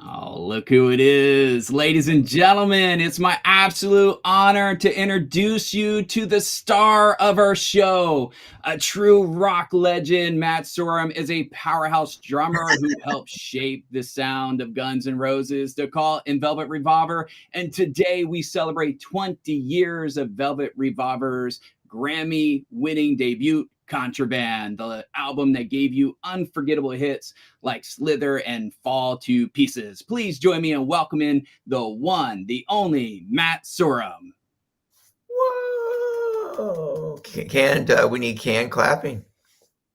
Oh, look who it is. Ladies and gentlemen, it's my absolute honor to introduce you to the star of our show. A true rock legend, Matt Sorum is a powerhouse drummer who helped shape the sound of Guns N' Roses, the Call in Velvet Revolver. And today we celebrate 20 years of Velvet Revolver's Grammy-winning debut, Contraband, the album that gave you unforgettable hits like Slither and Fall to Pieces. Please join me in welcoming the one, the only Matt Sorum. Whoa! We need canned clapping.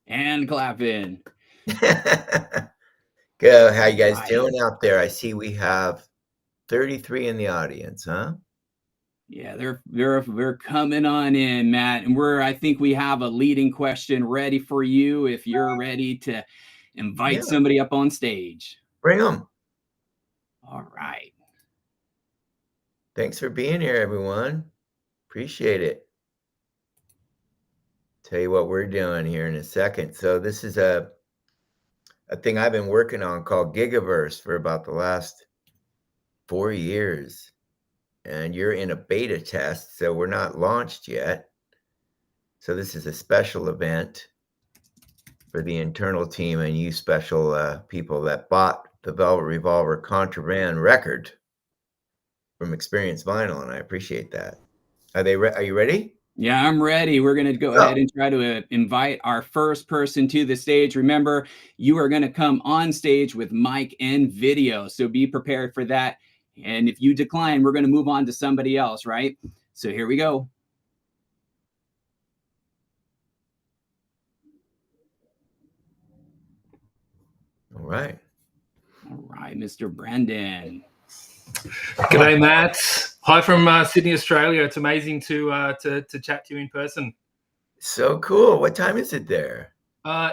And clapping. Go. How you guys Right. doing out there? I see we have 33 in the audience, huh? Yeah, they're coming on in, Matt, and I think we have a leading question ready for you if you're ready to invite somebody up on stage. Bring them. All right. Thanks for being here, everyone. Appreciate it. Tell you what we're doing here in a second. So this is a thing I've been working on called Gigaverse for about the last 4 years. And you're in a beta test, so we're not launched yet. So this is a special event for the internal team and you special people that bought the Velvet Revolver Contraband record from Experience Vinyl, and I appreciate that. Are you ready? Yeah, I'm ready. We're going to go ahead and try to invite our first person to the stage. Remember, you are going to come on stage with mic and video, so be prepared for that. And if you decline, we're going to move on to somebody else, right? So here we go. All right. All right, Mr. Brendan. G'day, Matt. Hi from Sydney, Australia. It's amazing to chat to you in person. So cool. What time is it there?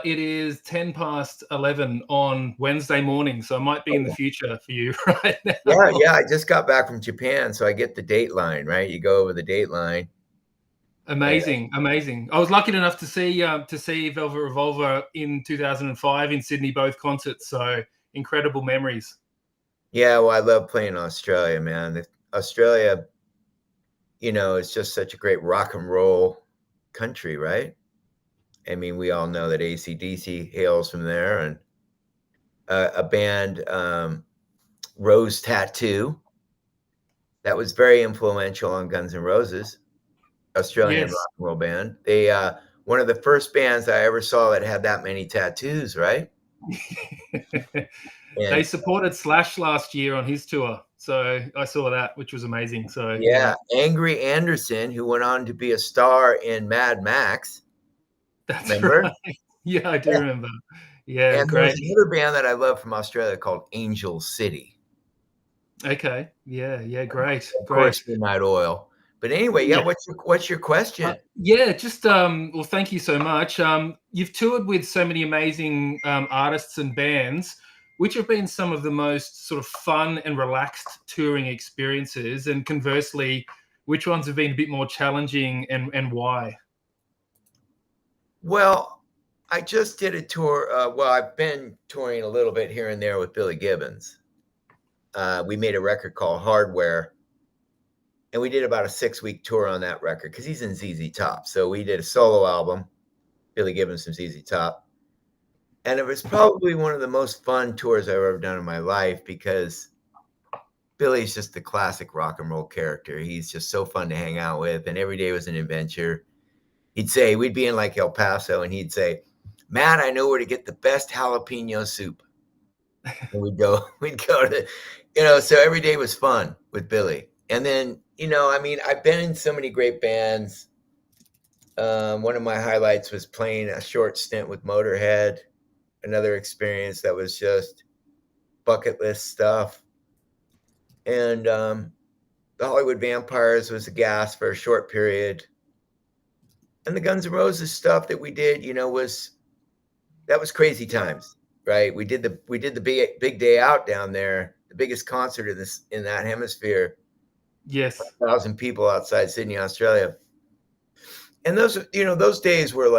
It is 11:10 on Wednesday morning, so I might be in the future for you right now. Yeah. I just got back from Japan, so I get the date line, right? You go over the date line. Amazing. I was lucky enough to see Velvet Revolver in 2005 in Sydney, both concerts. So incredible memories. Yeah, well, I love playing Australia, man. Australia, it's just such a great rock and roll country, right? I mean, we all know that AC/DC hails from there, and a band, Rose Tattoo, that was very influential on Guns N' Roses, Australian rock and roll band. They one of the first bands I ever saw that had that many tattoos, right? They supported Slash last year on his tour, so I saw that, which was amazing. So yeah. Angry Anderson, who went on to be a star in Mad Max. That's remember? Right. Yeah, I do remember. Yeah, and great. There's another band that I love from Australia called Angel City. Okay. Yeah, great. Of course, Midnight Oil. But anyway, what's your question? Just well, thank you so much. You've toured with so many amazing artists and bands. Which have been some of the most sort of fun and relaxed touring experiences? And conversely, which ones have been a bit more challenging and why? Well, I just did a tour. I've been touring a little bit here and there with Billy Gibbons. We made a record called Hardware, and we did about a 6-week tour on that record because he's in ZZ Top. So we did a solo album, Billy Gibbons from ZZ Top. And it was probably one of the most fun tours I've ever done in my life because Billy's just the classic rock and roll character. He's just so fun to hang out with, and every day was an adventure. We'd be in like El Paso, and he'd say, "Matt, I know where to get the best jalapeno soup." And we'd go to, so every day was fun with Billy. And then, I've been in so many great bands. One of my highlights was playing a short stint with Motorhead. Another experience that was just bucket list stuff. And the Hollywood Vampires was a gas for a short period. And the Guns N' Roses stuff that we did, that was crazy times, right? We did the big day out down there, the biggest concert in that hemisphere. Yes. 1,000 people outside Sydney, Australia. And those days were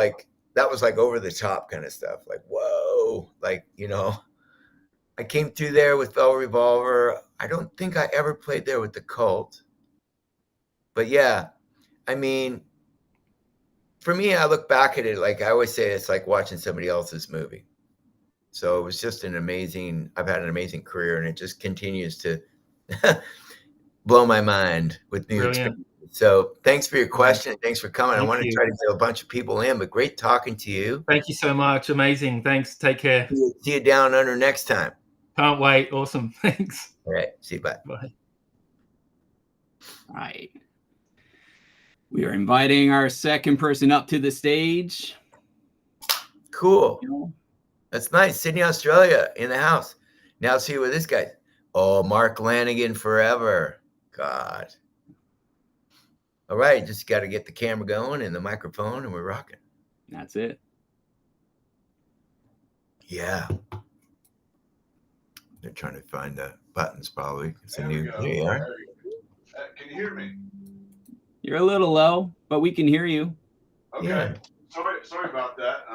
that was over the top kind of stuff. Like, whoa, I came through there with Velvet Revolver. I don't think I ever played there with the Cult. But yeah, I mean, for me, I look back at it like I always say, it's like watching somebody else's movie. So it was just I've had an amazing career, and it just continues to blow my mind with new experiences. So thanks for your question. Thanks for coming. I want to try to get a bunch of people in, but great talking to you. Thank you so much. Amazing. Thanks. Take care. See you down under next time. Can't wait. Awesome. Thanks. All right. See you. Bye. Bye. All right. We are inviting our second person up to the stage. Cool. That's nice. Sydney, Australia, in the house. Now see what this guy. Oh, Mark Lanigan forever. God. All right. Just got to get the camera going and the microphone, and we're rocking. That's it. Yeah. They're trying to find the buttons, probably. It's a new. There you go. Can you hear me? You're a little low, but we can hear you. Okay. Yeah. Sorry about that.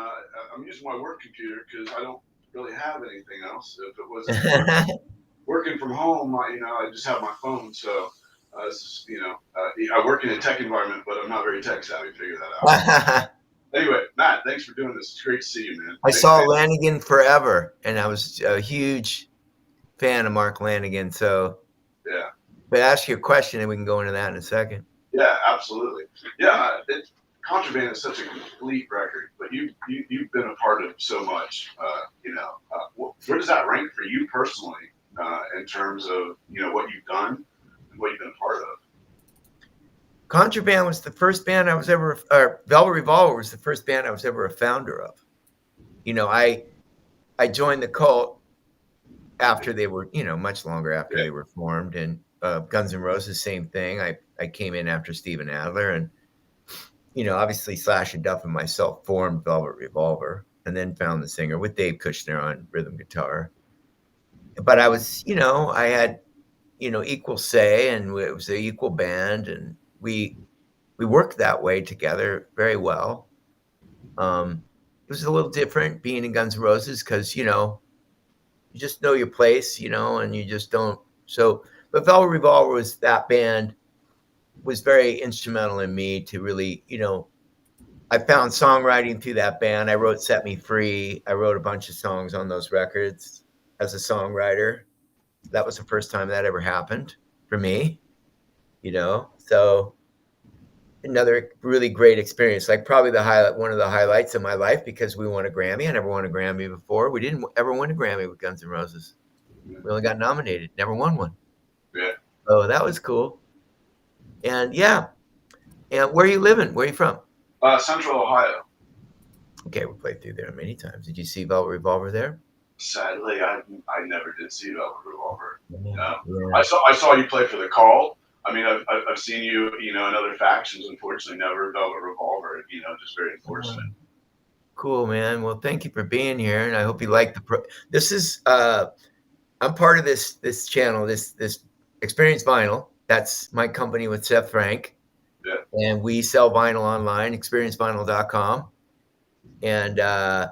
I'm using my work computer because I don't really have anything else. If it wasn't working from home, I just have my phone. So, I work in a tech environment, but I'm not very tech savvy. Figure that out. Anyway, Matt, thanks for doing this. It's great to see you, man. I saw Lanigan forever, and I was a huge fan of Mark Lanigan. So, yeah. But ask you a question, and we can go into that in a second. Yeah, absolutely. Yeah, Contraband is such a complete record, but you've been a part of so much. Where does that rank for you personally in terms of what you've done and what you've been a part of? Contraband was the first band I was ever, or Velvet Revolver was the first band I was ever a founder of. I joined the Cult after they were, much longer after they were formed, and Guns N' Roses, same thing. I came in after Steven Adler, and obviously Slash and Duff and myself formed Velvet Revolver, and then found the singer with Dave Kushner on rhythm guitar. But I was, I had, equal say, and it was an equal band, and we worked that way together very well. It was a little different being in Guns N' Roses because, you just know your place, and you just don't. So, but Velvet Revolver was that band. Was very instrumental in me to really, I found songwriting through that band. I wrote Set Me Free. I wrote a bunch of songs on those records as a songwriter. That was the first time that ever happened for me, so another really great experience, like probably one of the highlights of my life, because we won a Grammy. I never won a Grammy before. We didn't ever win a Grammy with Guns N' Roses. We only got nominated, never won one. Yeah. Oh, that was cool. And yeah. And where are you living? Where are you from? Central Ohio. Okay, we played through there many times. Did you see Velvet Revolver there? Sadly, I never did see Velvet Revolver. Yeah. I saw you play for the Call. I mean, I've seen you, in other factions. Unfortunately, never Velvet Revolver. Just very unfortunate. Cool, man. Well, thank you for being here, and I hope you like this is I'm part of this channel, this Experience Vinyl. That's my company with Seth Frank. Yeah. And we sell vinyl online, experiencevinyl.com. And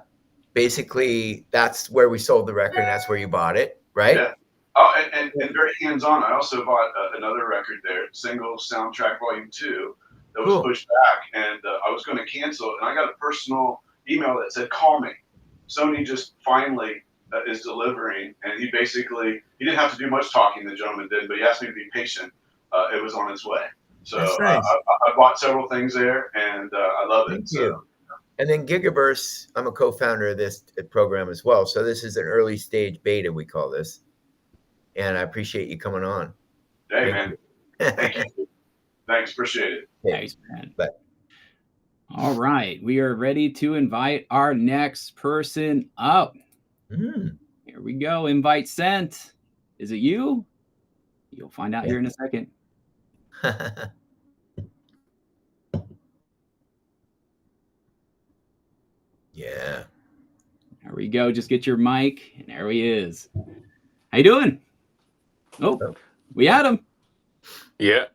basically that's where we sold the record, and that's where you bought it, right? Yeah. Oh, and very hands-on. I also bought another record there, single soundtrack volume 2, that was pushed back, and I was going to cancel it, and I got a personal email that said, "Call me." Sony just finally is delivering, and he didn't have to do much talking, the gentleman did, but he asked me to be patient. It was on its way. So nice. I bought several things there, and I love it. Thank you. And then Gigaverse, I'm a co-founder of this program as well. So this is an early stage beta, we call this. And I appreciate you coming on. Hey, man. Thank you. Thanks. Appreciate it. Thanks, man. All right. We are ready to invite our next person up. Here we go. Invite sent. Is it you? You'll find out here in a second. Yeah. There we go. Just get your mic, and there he is. How you doing? Oh, we had him. Yeah.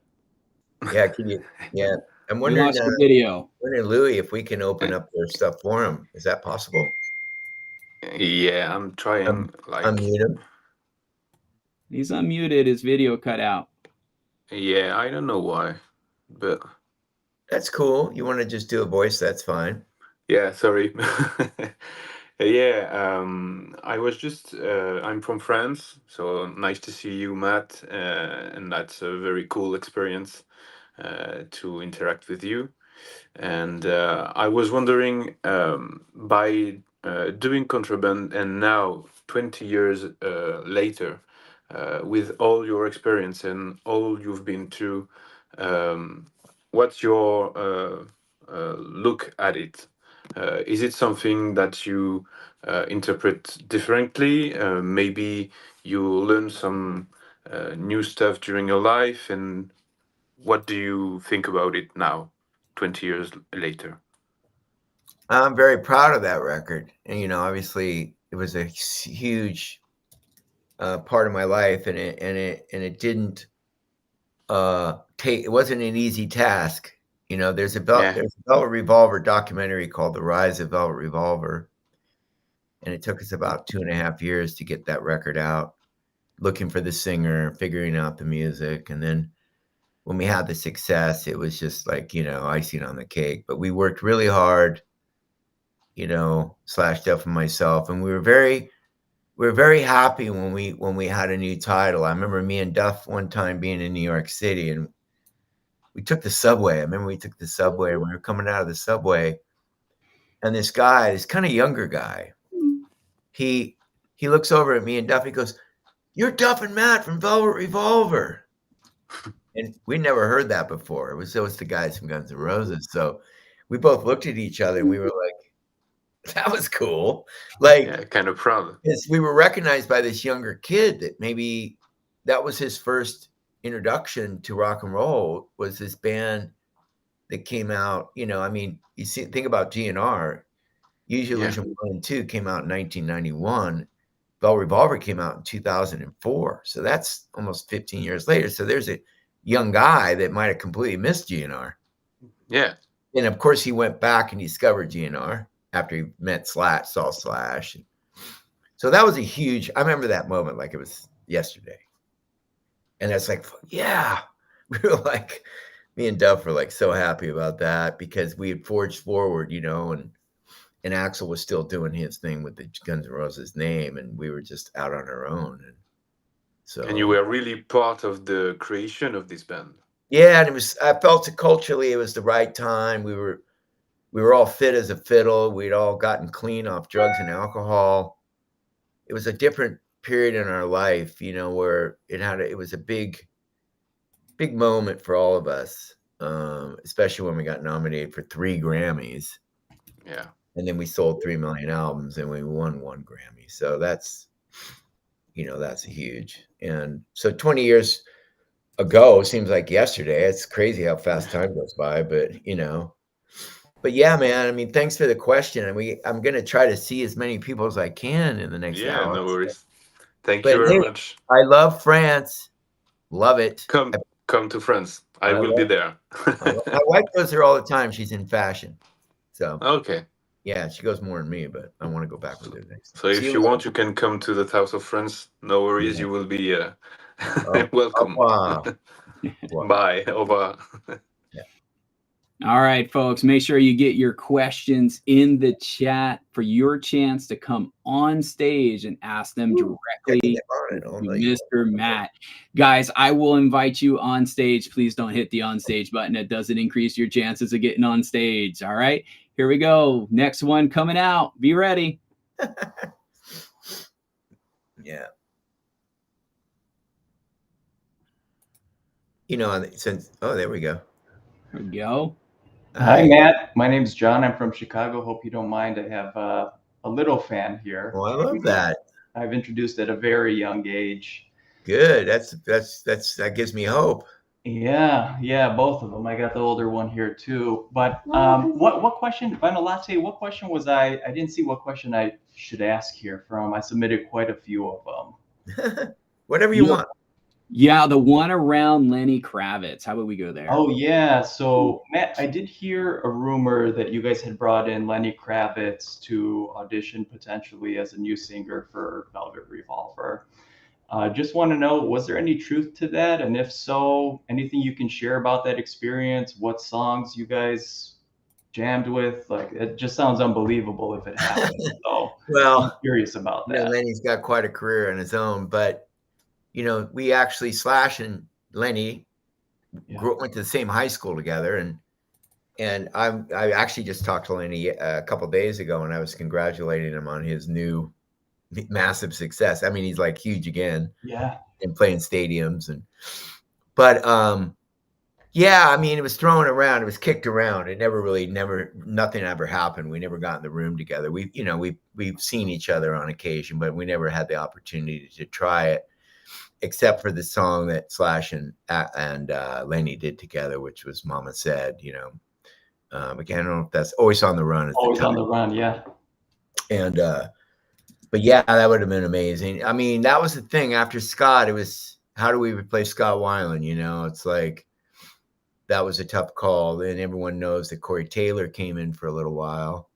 Yeah. I'm wondering, lost the video. Louis, if we can open up their stuff for him. Is that possible? Yeah, I'm trying. Unmute him. He's unmuted. His video cut out. Yeah, I don't know why, but That's cool. You want to just do a voice? That's fine. yeah, sorry. Yeah, I was just, I'm from France, so nice to see you, Matt, and that's a very cool experience to interact with you. And I was wondering, by doing Contraband and now 20 years later, with all your experience and all you've been through, what's your look at it? Is it something that you interpret differently? Maybe you learn some new stuff during your life, and what do you think about it now, 20 years later? I'm very proud of that record. And, obviously it was a huge part of my life, and it didn't it wasn't an easy task. There's a Velvet Revolver documentary called The Rise of Velvet Revolver. And it took us about 2.5 years to get that record out, looking for the singer, figuring out the music. And then when we had the success, it was just like, icing on the cake. But we worked really hard, Slash Duff and myself. And we were very happy when we had a new title. I remember me and Duff one time being in New York City, and we took the subway. I remember we took the subway, and we were coming out of the subway, and this guy, this kind of younger guy, he looks over at me and Duff. He goes, "You're Duff and Matt from Velvet Revolver." And we never heard that before. It was the guys from Guns N' Roses. So we both looked at each other and we were like, that was cool. Like, Yeah, kind of proud. We were recognized by this younger kid that maybe that was his first introduction to rock and roll, was this band that came out, you think about GNR. Use Your Illusion 1 and 2 came out in 1991. Velvet Revolver came out in 2004. So that's almost 15 years later. So there's a young guy that might have completely missed GNR. Yeah. And of course, he went back and discovered GNR after he met saw Slash. So that was a huge, I remember that moment like it was yesterday. And that's like, yeah, we were like, me and Duff were like so happy about that, because we had forged forward, and Axl was still doing his thing with the Guns N' Roses name, and we were just out on our own. And you were really part of the creation of this band. Yeah, and I felt culturally it was the right time. We were all fit as a fiddle. We'd all gotten clean off drugs and alcohol. It was a different period in our life, where it was a big moment for all of us, especially when we got nominated for 3 Grammys. Yeah. And then we sold 3 million albums and we won 1 Grammy. So that's a huge. And so 20 years ago seems like yesterday. It's crazy how fast time goes by, but yeah, man, I mean, thanks for the question. And I'm going to try to see as many people as I can in the next hour. Yeah, no worries. Thank you very much. I love France. Love it. Come to France. I will be there. My wife goes there all the time. She's in fashion. So okay. Yeah, she goes more than me, but I want to go back with her next. So if you want, you can come to the south of France. No worries, you will be welcome. Bye. Au revoir. All right, folks, make sure you get your questions in the chat for your chance to come on stage and ask them directly to Mr. Matt. Guys, I will invite you on stage. Please don't hit the on stage button. It doesn't increase your chances of getting on stage. All right, here we go. Next one coming out. Be ready. Yeah. There we go. There we go. Hi, Matt. My name's John. I'm from Chicago. Hope you don't mind. I have a little fan here. Oh, I love that. I've introduced at a very young age. Good. That gives me hope. Yeah, both of them. I got the older one here too. But what question, Vinyl Latte? What question was I didn't see what question I should ask here from. I submitted quite a few of them. Whatever you want. Yeah, the one around Lenny Kravitz. How about we go there? Oh yeah. So Matt, I did hear a rumor that you guys had brought in Lenny Kravitz to audition potentially as a new singer for Velvet Revolver. Just want to know, was there any truth to that? And if so, anything you can share about that experience? What songs you guys jammed with? Like, it just sounds unbelievable if it happened. So I'm Well, curious about you know, that. Lenny's got quite a career on his own, but you know, we actually Slash and Lenny went to the same high school together, and I actually just talked to Lenny a couple days ago, and I was congratulating him on his new massive success. I mean, he's like huge again. Yeah. And playing stadiums but yeah, I mean, it was thrown around, it was kicked around. It nothing ever happened. We never got in the room together. We've seen each other on occasion, but we never had the opportunity to try it, except for the song that Slash and Lenny did together, which was Mama Said, you know. Again, I don't know if that's Always on the Run. Always on the Run, yeah. And but yeah, that would have been amazing. I mean, that was the thing. After Scott, it was, how do we replace Scott Weiland? You know, it's like, that was a tough call. And everyone knows that Corey Taylor came in for a little while.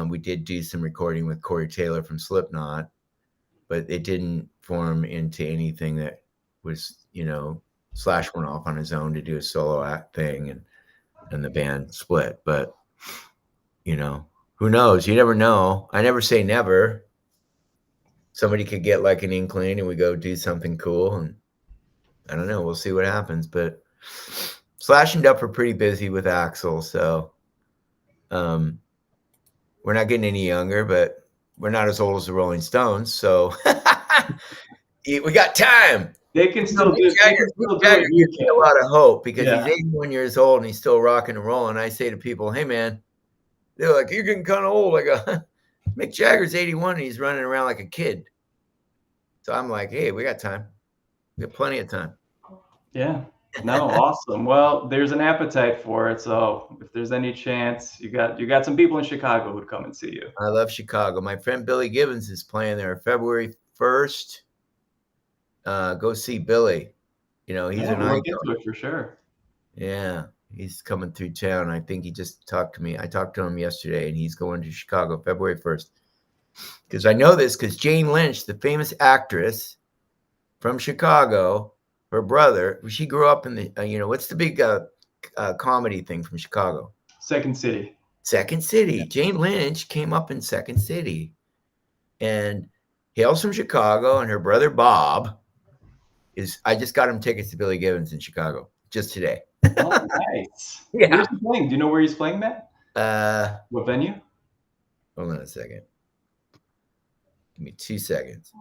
We did do some recording with Corey Taylor from Slipknot, but it didn't form into anything that was, you know, Slash went off on his own to do a solo act thing, and the band split. But, you know, who knows? You never know. I never say never. Somebody could get like an inkling and we go do something cool, and I don't know, we'll see what happens. But Slash and Duff are pretty busy with Axl, so we're not getting any younger, but we're not as old as the Rolling Stones, so we got time. They can still do it. Jagger gives me a lot of hope because he's 81 years old and he's still rocking and rolling. I say to people, hey man, they're like, you're getting kind of old. I go, Mick Jagger's 81 and he's running around like a kid. So I'm like, hey, we got time. We got plenty of time. Yeah. No, awesome. Well, there's an appetite for it. So if there's any chance, you got some people in Chicago who'd come and see you. I love Chicago. My friend Billy Gibbons is playing there February 1st. Go see Billy. You know, he's an icon. Look into it for sure. Yeah, he's coming through town. I think he just talked to me. I talked to him yesterday, and he's going to Chicago February 1st. Because I know this because Jane Lynch, the famous actress from Chicago, her brother, she grew up in the, you know, what's the big comedy thing from Chicago? Second City. Second City. Yeah. Jane Lynch came up in Second City and hails from Chicago, and her brother Bob I just got him tickets to Billy Gibbons in Chicago just today. Oh, nice. Yeah. Where's he playing? Do you know where he's playing, Matt? What venue? Hold on a second. Give me 2 seconds.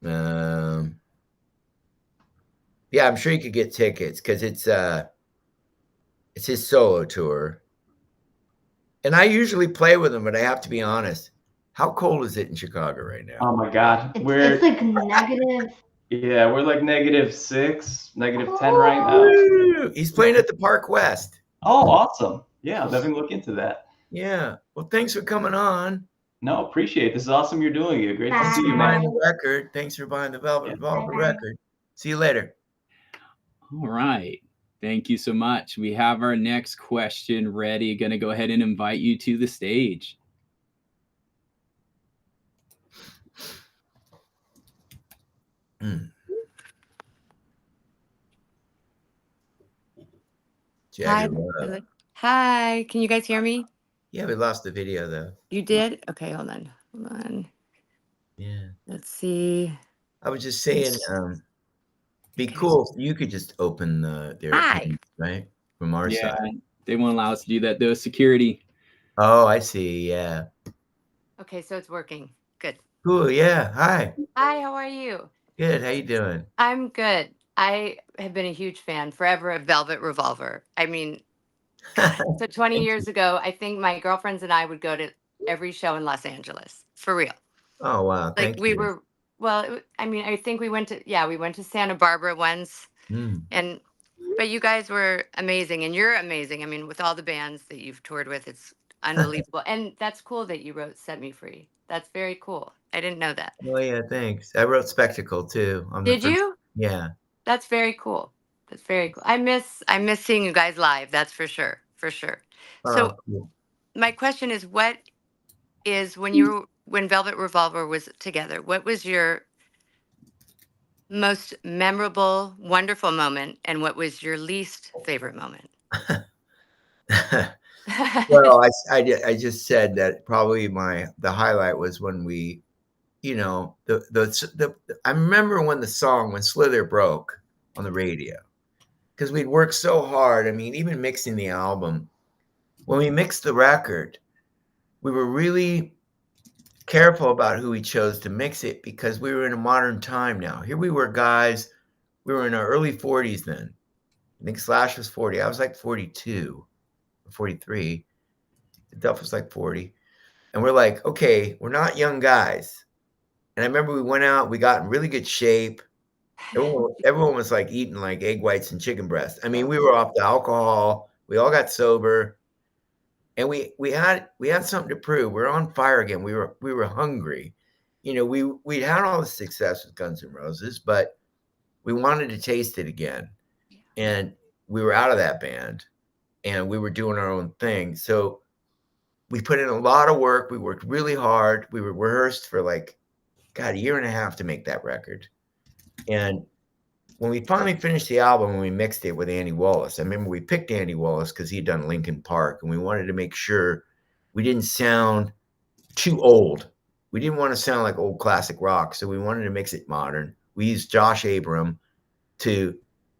Yeah, I'm sure you could get tickets because it's his solo tour. And I usually play with him, but I have to be honest. How cold is it in Chicago right now? Oh my God. It's like negative. Yeah, we're like -6, -10 right now. He's playing at the Park West. Oh, awesome. Yeah, I'll definitely look into that. Yeah. Well, thanks for coming on. No, appreciate it. This is awesome you're doing it. Great to Bye. see you, man. Buying the record. Thanks for buying the Velvet Revolver record. See you later. All right. Thank you so much. We have our next question ready. Going to go ahead and invite you to the stage. Hi. Hi. Can you guys hear me? Yeah, we lost the video though. You did? Okay, hold on. Yeah. Let's see. I was just saying, be cool if you could just open their account, right? From our side. They won't allow us to do that though. Security. Oh, I see. Yeah. Okay, so it's working. Good. Cool. Yeah. Hi. Hi, how are you? Good. How you doing? I'm good. I have been a huge fan forever of Velvet Revolver. I mean, so 20 years ago, I think my girlfriends and I would go to every show in Los Angeles. For real. Oh, wow. Like Thank we you. were, well, I mean, I think we went to Santa Barbara once. But you guys were amazing, and you're amazing. I mean, with all the bands that you've toured with, it's unbelievable. And that's cool that you wrote Set Me Free. That's very cool. I didn't know that. Oh, yeah. Thanks. I wrote Spectacle too. Did you? Yeah. That's very cool. That's very cool. I miss seeing you guys live. That's for sure. For sure. So Cool. my question is, what is when Velvet Revolver was together, what was your most memorable, wonderful moment, and what was your least favorite moment? Well, I just said that probably the highlight was when we, you know, I remember when Slither broke on the radio, because we'd worked so hard. I mean, even mixing the album, when we mixed the record, we were really careful about who we chose to mix it, because we were in a modern time now. Here we were, guys, we were in our early 40s then. I think Slash was 40. I was like 42 or 43. Duff was like 40. And we're like, okay, we're not young guys. And I remember we went out, we got in really good shape. Everyone was like eating like egg whites and chicken breast. I mean, we were off the alcohol. We all got sober. And we had something to prove. We're on fire again. We were hungry. You know, we had all the success with Guns N' Roses, but we wanted to taste it again. And we were out of that band and we were doing our own thing. So we put in a lot of work. We worked really hard. We were rehearsed for like, God, a year and a half to make that record. And when we finally finished the album and we mixed it with Andy Wallace, I remember we picked Andy Wallace because he'd done Linkin Park, and we wanted to make sure we didn't sound too old. We didn't want to sound like old classic rock, so we wanted to mix it modern. We used Josh Abram to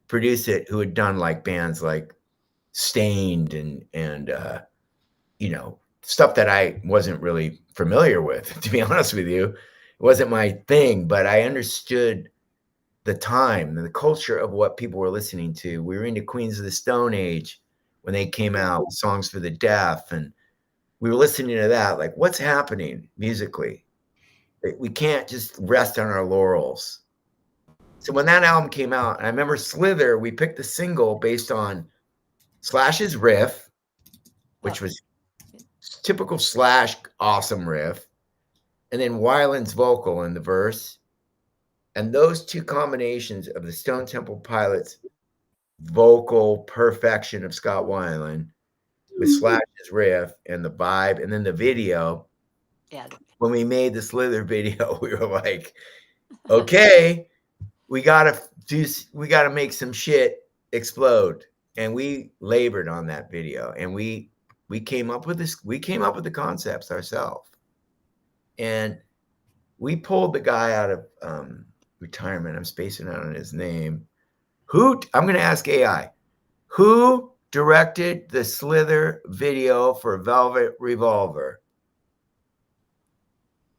produce it, who had done like bands like Stained and you know, stuff that I wasn't really familiar with, to be honest with you. It wasn't my thing, but I understood the time and the culture of what people were listening to. We were into Queens of the Stone Age when they came out, Songs for the Deaf, and we were listening to that. Like, what's happening musically? We can't just rest on our laurels. So when that album came out, and I remember Slither, we picked the single based on Slash's riff, which was typical Slash awesome riff, and then Weiland's vocal in the verse. And those two combinations of the Stone Temple Pilots vocal perfection of Scott Weiland with Slash's riff and the vibe, and then the video. Yeah. When we made the Slither video, we were like, okay, we gotta make some shit explode. And we labored on that video, and we came up with this. We came up with the concepts ourselves, and we pulled the guy out of retirement. I'm spacing out on his name. I'm going to ask AI, who directed the Slither video for Velvet Revolver?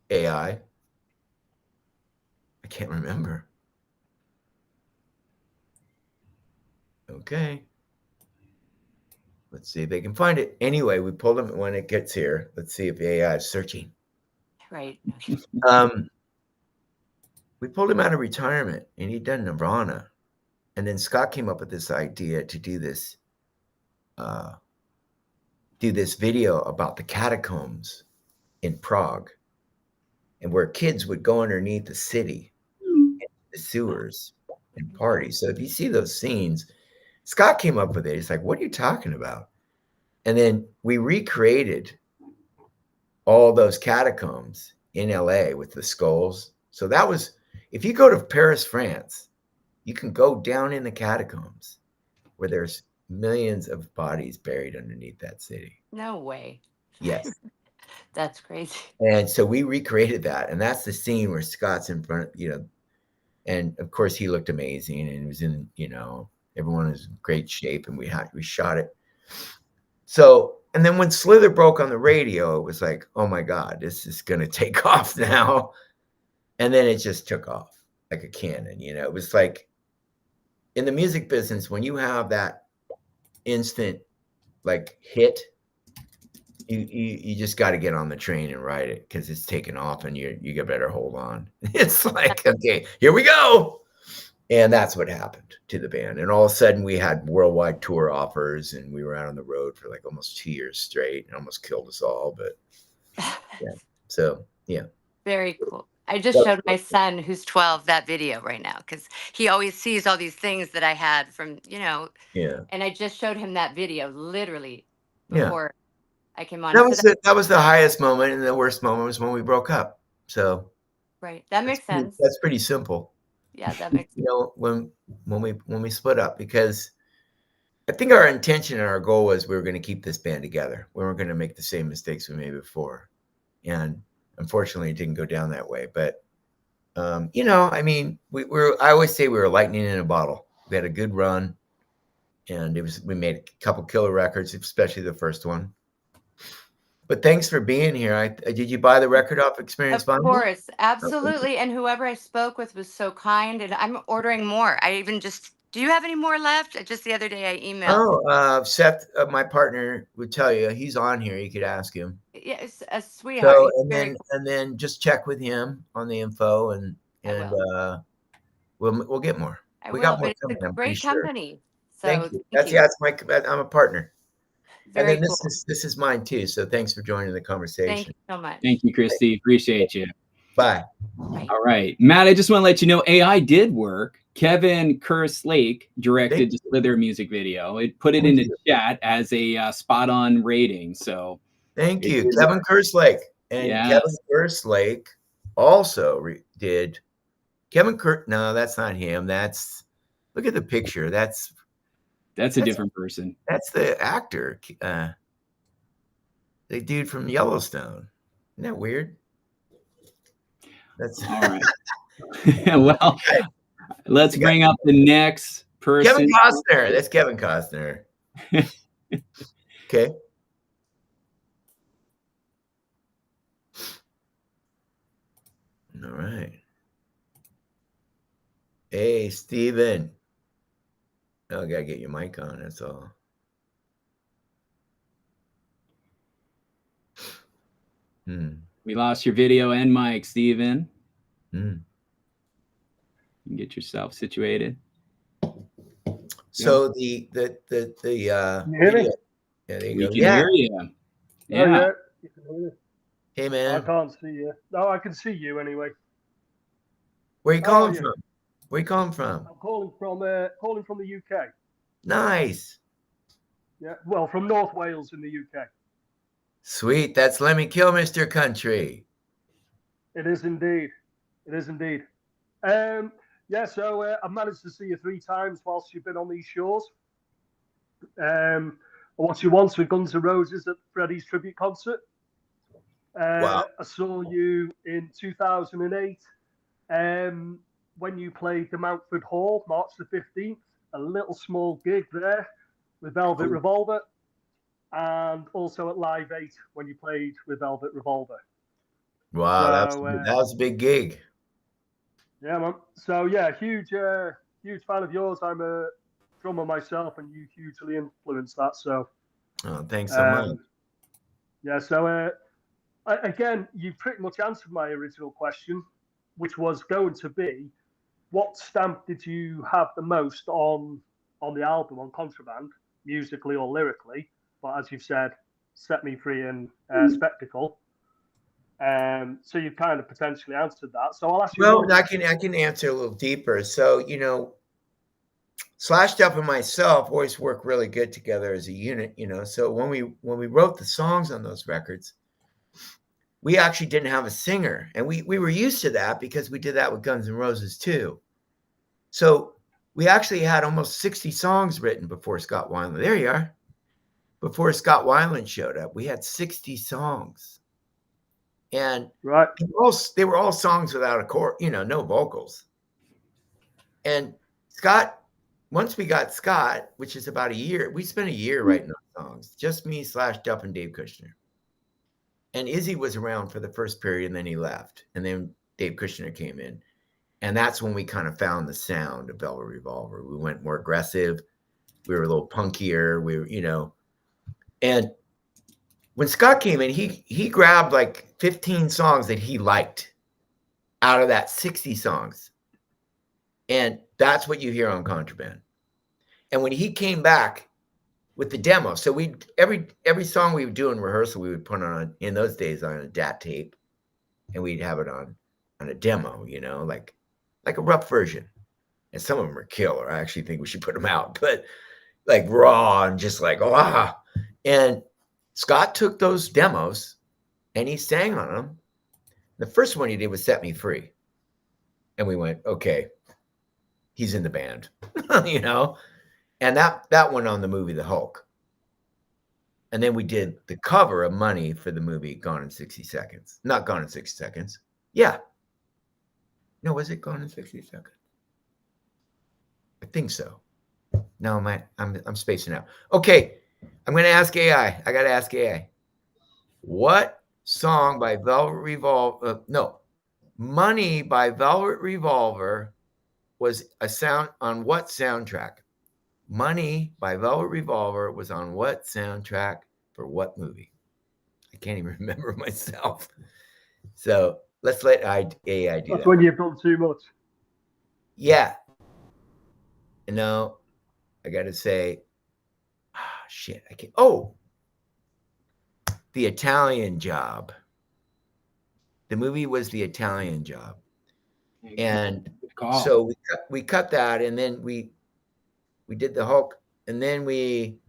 AI. I can't remember. Okay. Let's see if they can find it. Anyway, we pulled them when it gets here. Let's see if AI is searching. Right. We pulled him out of retirement, and he'd done Nirvana. And then Scott came up with this idea to do this video about the catacombs in Prague, and where kids would go underneath the city, the sewers, and party. So if you see those scenes, Scott came up with it. He's like, what are you talking about? And then we recreated all those catacombs in LA with the skulls. So that was, if you go to Paris, France, you can go down in the catacombs where there's millions of bodies buried underneath that city. No way. Yes. That's crazy. And so we recreated that. And that's the scene where Scott's in front, you know, and of course he looked amazing, and he was in, you know, everyone was in great shape, and we shot it. So, and then when Slither broke on the radio, it was like, oh my God, this is going to take off now. And then it just took off like a cannon. You know, it was like in the music business, when you have that instant like hit, you just got to get on the train and ride it, because it's taking off, and you better hold on. It's like, okay, here we go. And that's what happened to the band. And all of a sudden we had worldwide tour offers, and we were out on the road for like almost 2 years straight, and almost killed us all. But yeah. So, yeah. Very cool. I just showed my son, who's 12, that video right now because he always sees all these things that I had from, Yeah. and I just showed him that video literally Yeah. before I came on. That was the highest moment, and the worst moment was when we broke up. So Right. That makes sense. That's pretty simple. Yeah, that makes sense. When we split up, because I think our intention and our goal was we were going to keep this band together. We weren't going to make the same mistakes we made before. And unfortunately, it didn't go down that way. But, I mean, I always say we were lightning in a bottle. We had a good run, and we made a couple killer records, especially the first one. But thanks for being here. Did you buy the record off Experience Vinyl? Of course, absolutely. And whoever I spoke with was so kind, and I'm ordering more. Do you have any more left? Just the other day I emailed. Seth, my partner, would tell you. He's on here. You could ask him. Yeah, it's a sweetheart. So, and then just check with him on the info, and we'll get more. We got more coming. It's a great company. So thank you. I'm a partner. And then this is mine too. So thanks for joining the conversation. Thank you so much. Thank you, Christy. Appreciate you. Bye. All right, Matt, I just want to let you know AI did work. Kevin Kerslake directed the Slither music video. It put it in the chat as a spot-on rating. So thank you, Kevin Kerslake. And Kevin Kerslake also did. No, that's not him. Look at the picture. That's a different person. That's the actor, the dude from Yellowstone. Isn't that weird? That's all right. Well, let's bring up the next person. Kevin Costner. That's Kevin Costner. Okay. All right. Hey, Steven. Oh, I gotta get your mic on. That's all. We lost your video and mic, Steven. You can get yourself situated. So the video. Yeah, there you we go. Can hear you. Yeah. Hey, man. I can't see you. No, I can see you anyway. Where are you calling from? Where are you calling from? I'm calling from the UK. Nice. Yeah, well, from North Wales in the UK. Sweet. That's Let Me Kill Mr. Country. It is indeed. It is indeed. So I've managed to see you 3 times whilst you've been on these shores. I watched you once with Guns N' Roses at Freddie's tribute concert. Wow. I saw you in 2008 when you played the Mountford Hall, March the 15th, a little small gig there with Velvet Revolver, and also at Live 8 when you played with Velvet Revolver. Wow, that was a big gig. Yeah, man. So yeah, huge fan of yours. I'm a drummer myself, and you hugely influenced that. So, thanks so much. Yeah. So again, you pretty much answered my original question, which was going to be, what stamp did you have the most on the album, on Contraband, musically or lyrically? But as you've said, Set Me Free and Spectacle. So you've kind of potentially answered that. So I'll ask you. Well, I can answer a little deeper. So, Slash Duff and myself always work really good together as a unit, So when we wrote the songs on those records, we actually didn't have a singer. And we were used to that because we did that with Guns N' Roses too. So we actually had almost 60 songs written before Scott Weiland. There you are. Before Scott Weiland showed up, we had 60 songs. And they were all songs without a chord, no vocals. And Scott, once we got Scott, which is about a year, we spent a year writing those songs. Just me, Slash Duff, and Dave Kushner. And Izzy was around for the first period, and then he left. And then Dave Kushner came in. And that's when we kind of found the sound of Velvet Revolver. We went more aggressive. We were a little punkier. We were, and when Scott came in, he grabbed like 15 songs that he liked out of that 60 songs. And that's what you hear on Contraband. And when he came back with the demo, so every song we would do in rehearsal, we would put on, in those days, on a DAT tape, and we'd have it on on a demo, you know, like a rough version. And some of them are killer. I actually think we should put them out, but like raw and just like, ah. And Scott took those demos and he sang on them. The first one he did was Set Me Free. And we went, okay, he's in the band, you know? And that went on the movie The Hulk. And then we did the cover of Money for the movie Gone in 60 Seconds. Not Gone in 60 Seconds. Yeah. No, was it Gone in 60 Seconds? I think so. No, I'm spacing out. Okay, I'm going to ask AI. I got to ask AI. What song by Velvet Revolver? No, Money by Velvet Revolver was a sound on what soundtrack? Money by Velvet Revolver was on what soundtrack for what movie? I can't even remember myself. So let's let AI do that. That's when you've done too much. Yeah. No, I got to say, shit. I can't. Oh, The Italian Job. The movie was The Italian Job. And so we cut that, and then we did the Hulk, and then we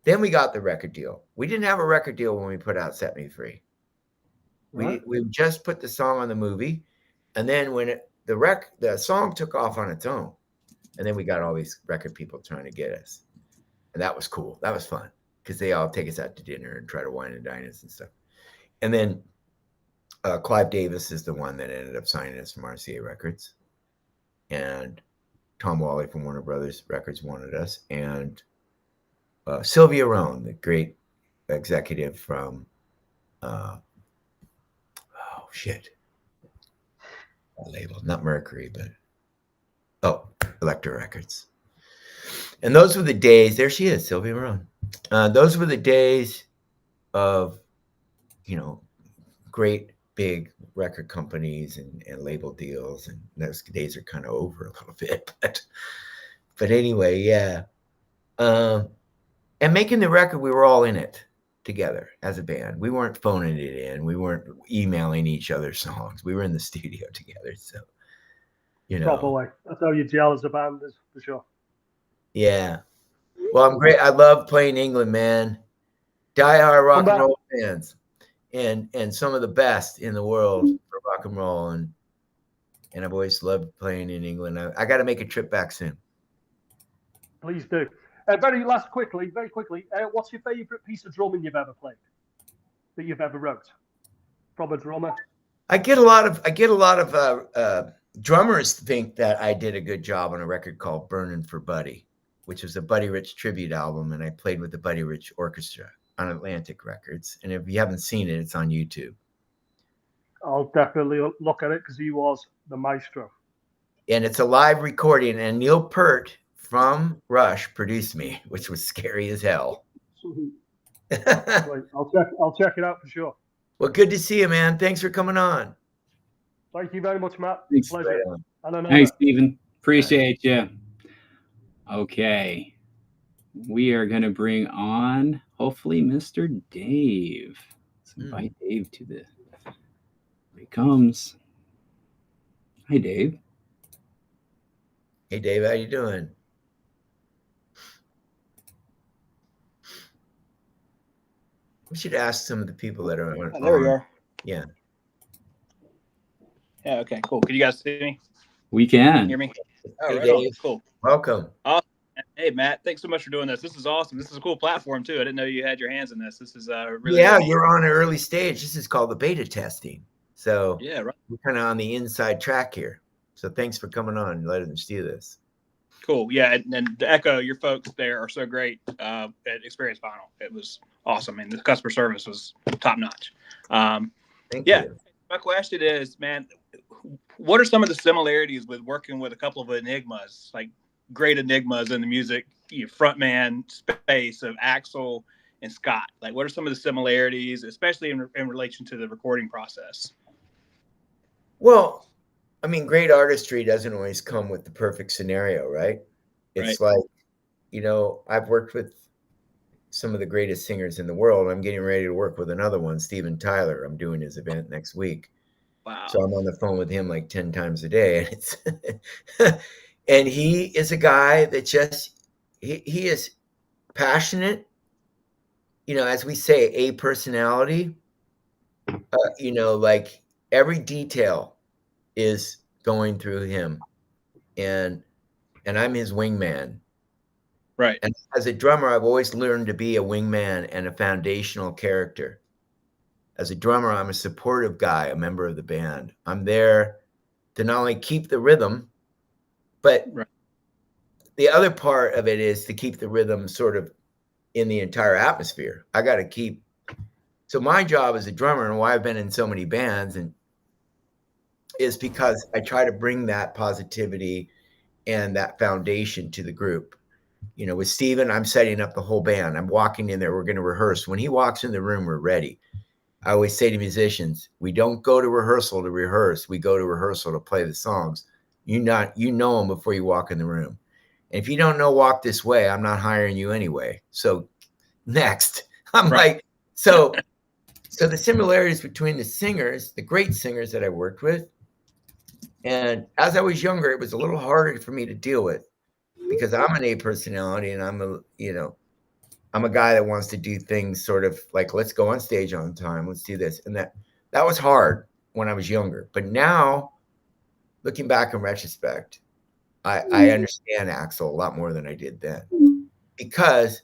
got the record deal. We didn't have a record deal when we put out Set Me Free. Right. We just put the song on the movie, and then when the song took off on its own, and then we got all these record people trying to get us, and that was cool. That was fun because they all take us out to dinner and try to wine and dine us and stuff. And then Clive Davis is the one that ended up signing us from RCA Records, and Tom Whalley from Warner Brothers Records wanted us, and Sylvia Rohn, the great executive from that label, not Mercury, but Elektra Records. And those were the days. There she is, Sylvia Rohn. Those were the days of, you know, great big record companies and label deals, and those days are kind of over a little bit. But anyway, yeah. And making the record, we were all in it together as a band. We weren't phoning it in. We weren't emailing each other songs. We were in the studio together. So, you know. Proper way. That's how you gel as a band, is for sure. Yeah. Well, I'm great. I love playing England, man. Die-hard rock and roll fans. And some of the best in the world for rock and roll. And I've always loved playing in England. I got to make a trip back soon. Please do. Very quickly, what's your favorite piece of drumming you've ever played, that you've ever wrote from a drummer? I get a lot of drummers think that I did a good job on a record called Burnin' for Buddy, which was a Buddy Rich tribute album, and I played with the Buddy Rich Orchestra on Atlantic Records. And if you haven't seen it, it's on YouTube. I'll definitely look at it because he was the maestro. And it's a live recording, and Neil Peart from Rush produced me, which was scary as hell. I'll check it out for sure. Well, good to see you, man. Thanks for coming on. Thank you very much, Matt. Thanks. Pleasure. Thanks, Stephen. Appreciate you. Okay. We are going to bring on, hopefully, Mr. Dave. Let's invite Dave to the... Here he comes. Hi, Dave. Hey, Dave. How you doing? We should ask some of the people that are on. Oh, there we are. Yeah. Yeah. Okay. Cool. Can you guys see me? We can. Hear me? Oh, Hey, right Dave. on. Cool. Welcome. Awesome. Hey, Matt. Thanks so much for doing this. This is awesome. This is a cool platform too. I didn't know you had your hands in this. This is really. Yeah, cool. you're on an early stage. This is called the beta testing. So yeah, right. We're kind of on the inside track here. So thanks for coming on and letting us do this. Cool. Yeah, and to echo, your folks there are so great at Experience Vinyl. It was awesome, and the customer service was top notch. Thank you. My question is, man, what are some of the similarities with working with a couple of enigmas, like great enigmas in the music frontman space of Axl and Scott? Like, what are some of the similarities, especially in relation to the recording process? Well, I mean, great artistry doesn't always come with the perfect scenario, right? It's like, you know, I've worked with some of the greatest singers in the world. I'm getting ready to work with another one, Steven Tyler. I'm doing his event next week. Wow. So I'm on the phone with him like 10 times a day. And it's and he is a guy that just he is passionate, as we say, a personality. Like every detail is going through him, and I'm his wingman. Right. And as a drummer, I've always learned to be a wingman and a foundational character. As a drummer, I'm a supportive guy, a member of the band. I'm there to not only keep the rhythm, but right. The other part of it is to keep the rhythm sort of in the entire atmosphere. I got to keep. So my job as a drummer, and why I've been in so many bands, is because I try to bring that positivity and that foundation to the group. With Steven, I'm setting up the whole band. I'm walking in there. We're going to rehearse. When he walks in the room, we're ready. I always say to musicians, we don't go to rehearsal to rehearse. We go to rehearsal to play the songs. You know them before you walk in the room. And if you don't know Walk This Way, I'm not hiring you anyway. So next, I'm Right. so the similarities between the singers, the great singers that I worked with, and as I was younger, it was a little harder for me to deal with because I'm an A personality and I'm a guy that wants to do things sort of like, let's go on stage on time. Let's do this. And that was hard when I was younger. But now, looking back in retrospect, I understand Axl a lot more than I did then, because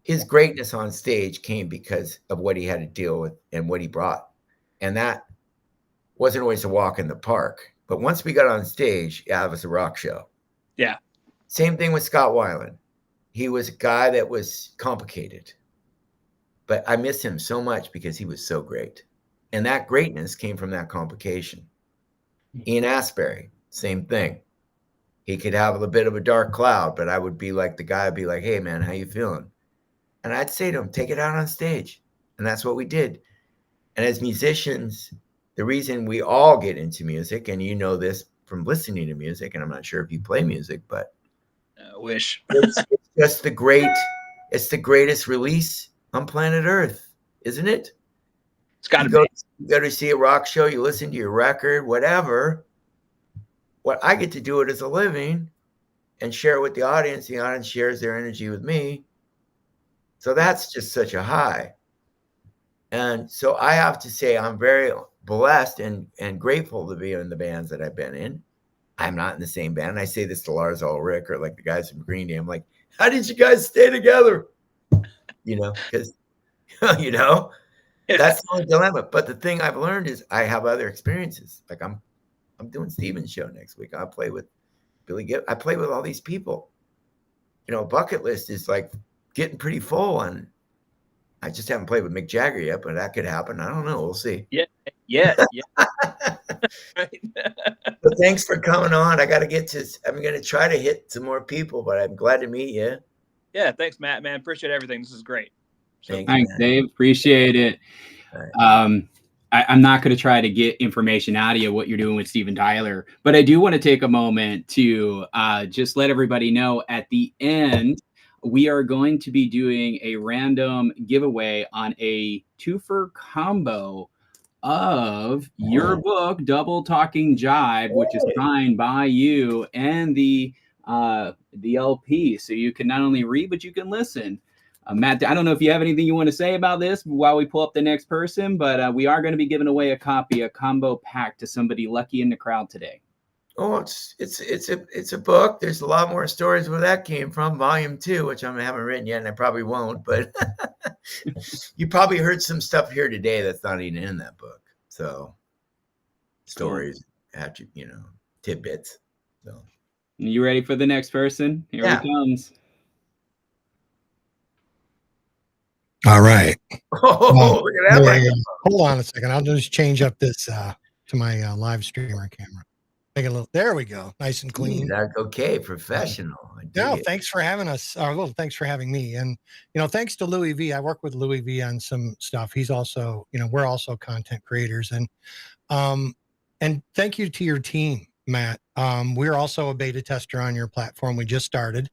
his greatness on stage came because of what he had to deal with and what he brought. And that wasn't always a walk in the park. But once we got on stage, it was a rock show. Yeah. Same thing with Scott Weiland. He was a guy that was complicated, but I miss him so much because he was so great. And that greatness came from that complication. Ian Astbury, same thing. He could have a bit of a dark cloud, but I would be like the guy, I'd be like, hey man, how you feeling? And I'd say to him, take it out on stage. And that's what we did. And as musicians, the reason we all get into music, and you know this from listening to music, and I'm not sure if you play music, but I wish. it's just it's the greatest release on planet Earth, isn't it? It's got to be. You go to see a rock show, you listen to your record, whatever. What I get to do it as a living and share it with the audience. The audience shares their energy with me. So that's just such a high. And so I have to say I'm very blessed and grateful to be in the bands that I've been in. I'm not in the same band. I say this to Lars Ulrich or like the guys from Green Day. I'm like, how did you guys stay together? Because, that's the only dilemma. But the thing I've learned is I have other experiences. Like I'm doing Steven's show next week. I play with Billy Gibb. I play with all these people. Bucket list is like getting pretty full, and I just haven't played with Mick Jagger yet, but that could happen. I don't know. We'll see. Yeah. But thanks for coming on. I'm going to try to hit some more people, but I'm glad to meet you. Yeah. Thanks, Matt, man. Appreciate everything. This is great. Thanks, Dave. Appreciate it. Right. I'm not going to try to get information out of you what you're doing with Steven Tyler, but I do want to take a moment to just let everybody know at the end, we are going to be doing a random giveaway on a 2-for combo of your book, Double Talking Jive, which is signed by you, and the LP. So you can not only read, but you can listen. Matt, I don't know if you have anything you want to say about this while we pull up the next person, but we are going to be giving away a combo pack to somebody lucky in the crowd today. Oh, it's a book. There's a lot more stories where that came from. Volume 2, which I haven't written yet, and I probably won't. But you probably heard some stuff here today that's not even in that book. So stories, tidbits. So you ready for the next person? Here he comes. All right. Oh, look at that! Hold on a second. I'll just change up this to my live streamer camera. Make it a little. There we go. Nice and clean. Okay, professional. No, thanks for having us. Thanks for having me. And thanks to Louis V. I work with Louis V on some stuff. He's also, we're also content creators, and thank you to your team, Matt. We're also a beta tester on your platform. We just started.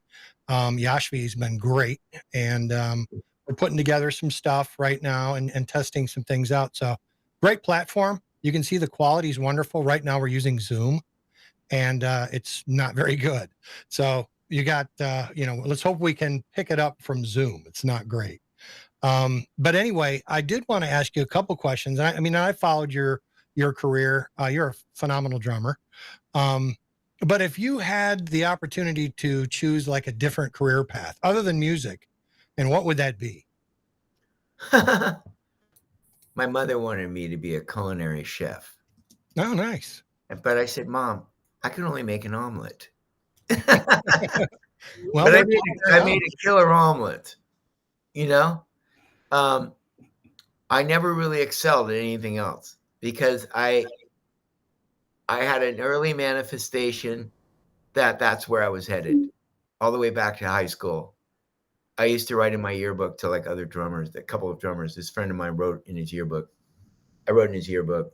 Yashvi's been great, and we're putting together some stuff right now and testing some things out. So great platform. You can see the quality is wonderful. Right now we're using Zoom, and it's not very good. So you got, let's hope we can pick it up from Zoom. It's not great. But anyway, I did want to ask you a couple questions. I mean, I followed your career. You're a phenomenal drummer. But if you had the opportunity to choose like a different career path other than music, and what would that be? My mother wanted me to be a culinary chef. Oh, nice. But I said, Mom, I can only make an omelet. Well, but I made a killer omelet, I never really excelled at anything else because I had an early manifestation that that's where I was headed all the way back to high school. I used to write in my yearbook to like other drummers, a couple of drummers. This friend of mine wrote in his yearbook. I wrote in his yearbook,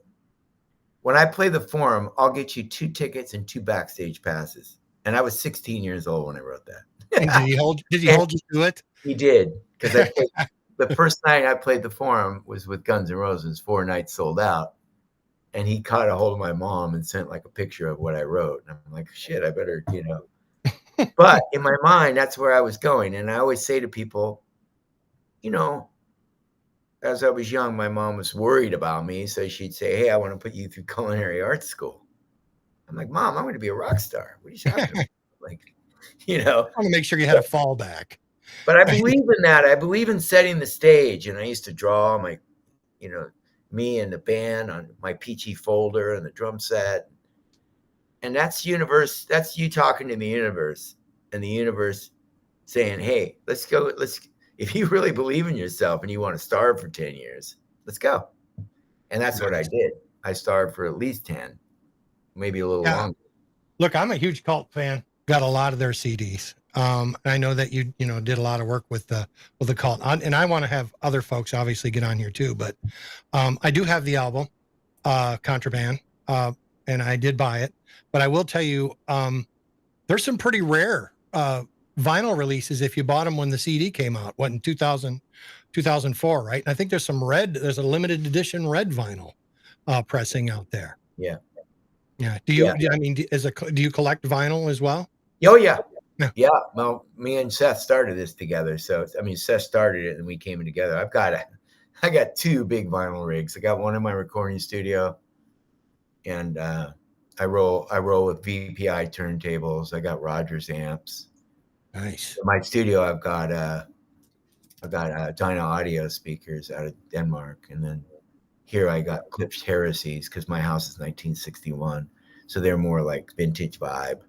when I play the Forum, I'll get you 2 tickets and 2 backstage passes. And I was 16 years old when I wrote that. And did he hold you to it? He did. Because the first night I played the Forum was with Guns N' Roses, 4 nights sold out. And he caught a hold of my mom and sent like a picture of what I wrote. And I'm like, shit, I better, But in my mind, that's where I was going. And I always say to people, as I was young, my mom was worried about me. So she'd say, hey, I want to put you through culinary arts school. I'm like, Mom, I'm going to be a rock star. What are you talking about? Like, I want to make sure you had a fallback. But I believe in that. I believe in setting the stage. And I used to draw my, me and the band on my peachy folder and the drum set. And that's universe. That's you talking to the universe, and the universe saying, hey, let's go. If you really believe in yourself and you want to starve for 10 years, let's go. And that's what I did. I starved for at least 10, maybe a little longer. Look, I'm a huge Cult fan. Got a lot of their CDs. I know that you did a lot of work with the Cult, and I want to have other folks obviously get on here too. But I do have the album, Contraband, and I did buy it. But I will tell you, there's some pretty rare vinyl releases if you bought them when the CD came out. What, in 2004, right? And I think there's a limited edition red vinyl pressing out there. Yeah. Yeah. Do you? I mean, do you collect vinyl as well? Oh yeah. Yeah. Well, me and Seth started this together. So Seth started it and we came together. I got 2 big vinyl rigs. I got one in my recording studio, and I roll with VPI turntables. I got Rogers amps. Nice. In my studio, I've got Dyna Audio speakers out of Denmark, and then here I got Klipsch Heresies because my house is 1961, so they're more like vintage vibe.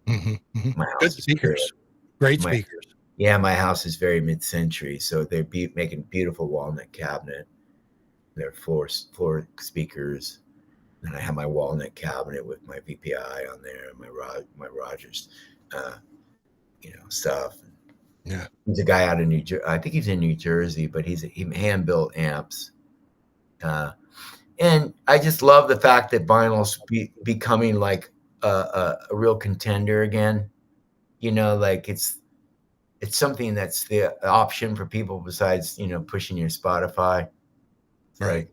Mm-hmm, mm-hmm. My house Good speakers, great speakers. Yeah, my house is very mid-century, so they're making beautiful walnut cabinet. They're floor speakers. And I have my walnut cabinet with my VPI on there, and my Rogers, stuff. Yeah, he's a guy out of New Jersey. I think he's in New Jersey, but he hand built amps. And I just love the fact that vinyl's becoming like a real contender again. Like it's something that's the option for people besides pushing your Spotify. Right.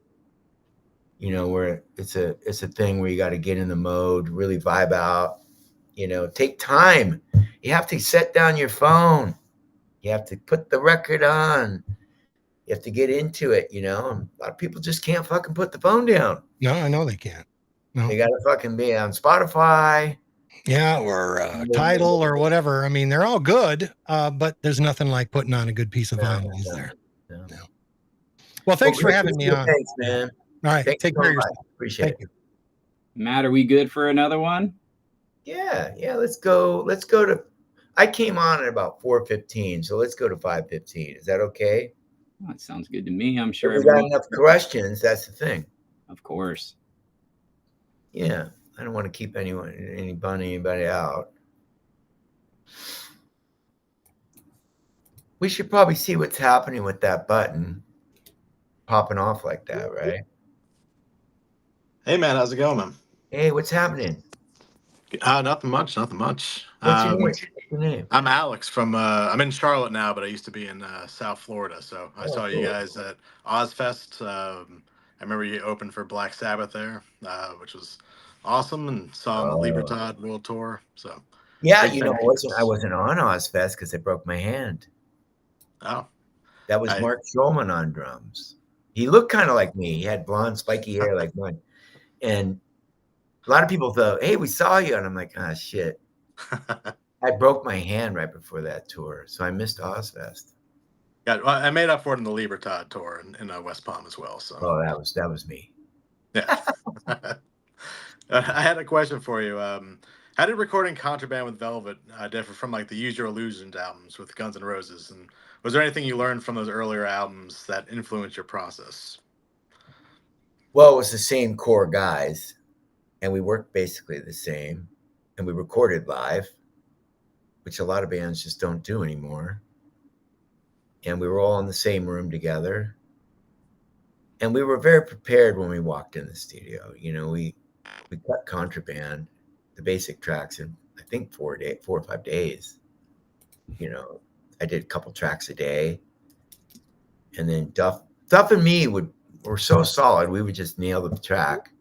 Where it's a thing where you got to get in the mode, really vibe out, take time. You have to set down your phone. You have to put the record on. You have to get into it, A lot of people just can't fucking put the phone down. No, I know they can't. No. They got to fucking be on Spotify. Yeah, or Tidal or whatever. I mean, they're all good, but there's nothing like putting on a good piece of vinyl, is there? No. Well, thanks for having me on. Thanks, man. All right. Take care of yourself. Appreciate it. Matt, are we good for another one? Yeah. Let's go to. I came on at about 4:15, so let's go to 5:15. Is that okay? Oh, that sounds good to me. I'm sure we got enough questions. That's the thing. Of course. Yeah, I don't want to keep anybody out. We should probably see what's happening with that button popping off like that, right? Hey, man, how's it going, man? Hey, what's happening? Nothing much. What's your name? I'm Alex from, I'm in Charlotte now, but I used to be in South Florida. So I saw you guys at Ozfest I remember you opened for Black Sabbath there, which was awesome, and saw on the Oh. Libertad World Tour. So Yeah, big you know, fan of yours. I wasn't on Ozfest because I broke my hand. Oh, That was Mark Schulman on drums. He looked kind of like me. He had blonde, spiky hair like mine. And a lot of people thought, hey, we saw you. And I'm like, ah, shit. I broke my hand right before that tour. So I missed Ozfest. Yeah, well, I made up for it in the Libertad tour in West Palm as well. So oh, that was me. Yeah. I had a question for you. How did recording Contraband with Velvet differ from like the Use Your Illusions albums with Guns N' Roses? And was there anything you learned from those earlier albums that influenced your process? Well, it was the same core guys, and we worked basically the same, and we recorded live, which a lot of bands just don't do anymore. And we were all in the same room together. And we were very prepared when we walked in the studio. You know, we cut Contraband, the basic tracks, in I think 4 or 5 days. You know, I did a couple tracks a day. And then Duff and me were so solid, we would just nail the track.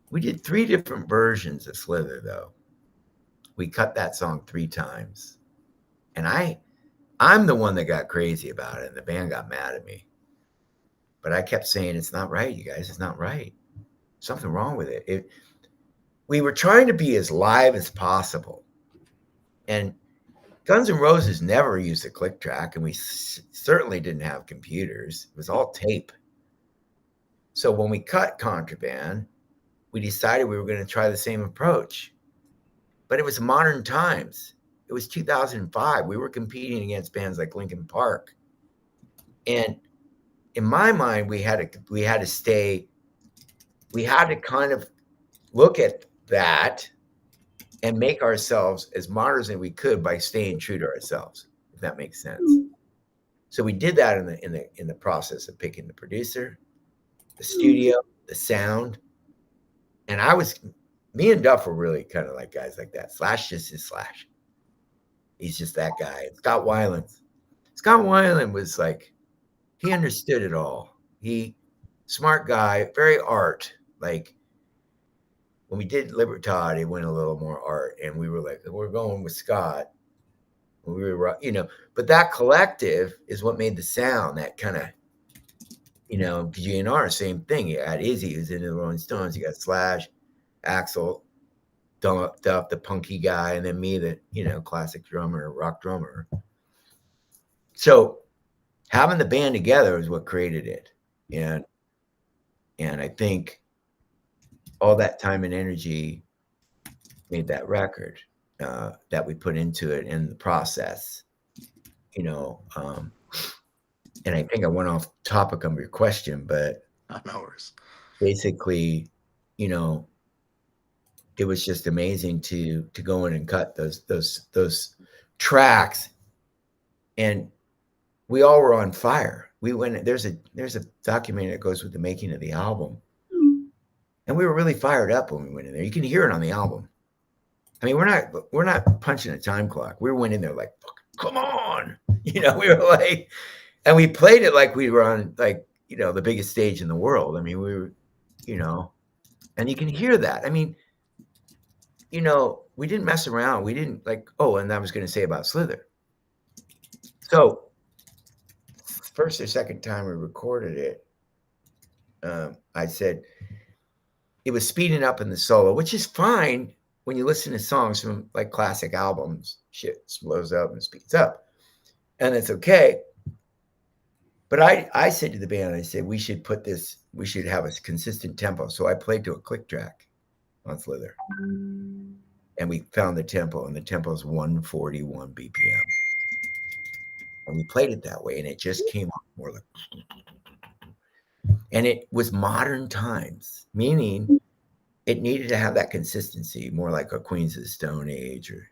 We did 3 different versions of Slither, though. We cut that song 3 times. And I'm the one that got crazy about it, and the band got mad at me. But I kept saying, it's not right, you guys. It's not right. Something wrong with it. We were trying to be as live as possible. And Guns N' Roses never used a click track, and we certainly didn't have computers. It was all tape. So when we cut Contraband, we decided we were going to try the same approach. But it was modern times. It was 2005. We were competing against bands like Linkin Park. And in my mind, we had to kind of look at that and make ourselves as modern as we could by staying true to ourselves, if that makes sense. So we did that in the process of picking the producer, the studio, the sound. And me and Duff were really kind of like guys like that. Slash just is Slash. He's just that guy. Scott Weiland was like, he understood it all. Smart guy, very art. Like when we did Libertad, it went a little more art, and we were like, we're going with Scott. We were, but that collective is what made the sound. That kind of, GNR, same thing. You had Izzy, who's into the Rolling Stones. You got Slash, Axl, Duff, the punky guy, and then me, the classic drummer, rock drummer. So having the band together is what created it. And I think all that time and energy made that record that we put into it in the process, and I think I went off topic of your question, but basically, it was just amazing to go in and cut those tracks, and we all were on fire. We went. There's a documentary that goes with the making of the album, and we were really fired up when we went in there. You can hear it on the album. I mean, we're not punching a time clock. We went in there like, come on, we were like, and we played it like we were on like the biggest stage in the world. I mean, we were, and you can hear that. I mean, we didn't mess around. We didn't like. Oh, and I was going to say about Slither. So, first or second time we recorded it, I said it was speeding up in the solo, which is fine when you listen to songs from like classic albums. Shit slows up and speeds up, and it's okay. But I said to the band, I said we should have a consistent tempo. So I played to a click track on Slither, and we found the tempo, and the tempo is 141 BPM. And we played it that way, and it just came off more like, and it was modern times, meaning it needed to have that consistency, more like a Queens of the Stone Age, or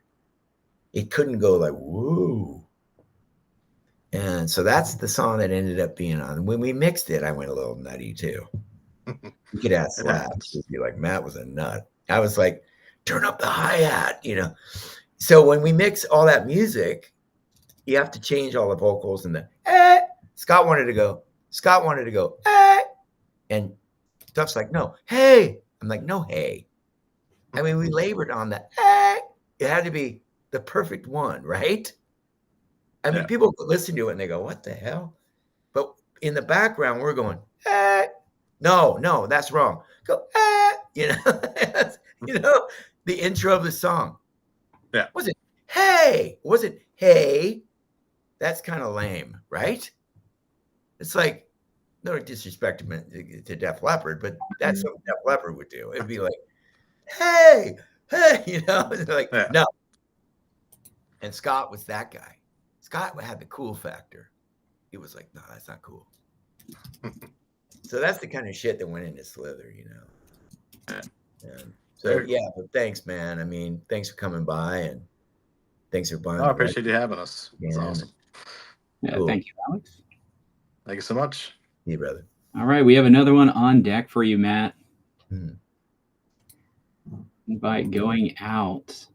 it couldn't go like, woo. And so that's the song that ended up being on. When we mixed it, I went a little nutty too. You could ask Slaps, it'd be like, Matt was a nut. I was like, turn up the hi-hat, So when we mix all that music, you have to change all the vocals and the Scott wanted to go And Duff's like, no, hey. I'm like, no, hey. I mean, we labored on that. Hey. It had to be the perfect one, right? I mean, people listen to it and they go, what the hell? But in the background, we're going, hey. No, that's wrong. Go, hey. You know, the intro of the song. Yeah. Was it, hey? Was it, hey? That's kind of lame, right? It's like, no disrespect to Def Leppard, but that's what Def Leppard would do. It'd be like, hey, like, no. And Scott was that guy. Scott had the cool factor. He was like, no, that's not cool. So that's the kind of shit that went into Slither, And so, yeah, but thanks, man. I mean, thanks for coming by and thanks for buying. I appreciate you having us. It's awesome. Yeah, Cool. Thank you, Alex. Thank you so much. Yeah, brother. All right, we have another one on deck for you, Matt. Invite going out.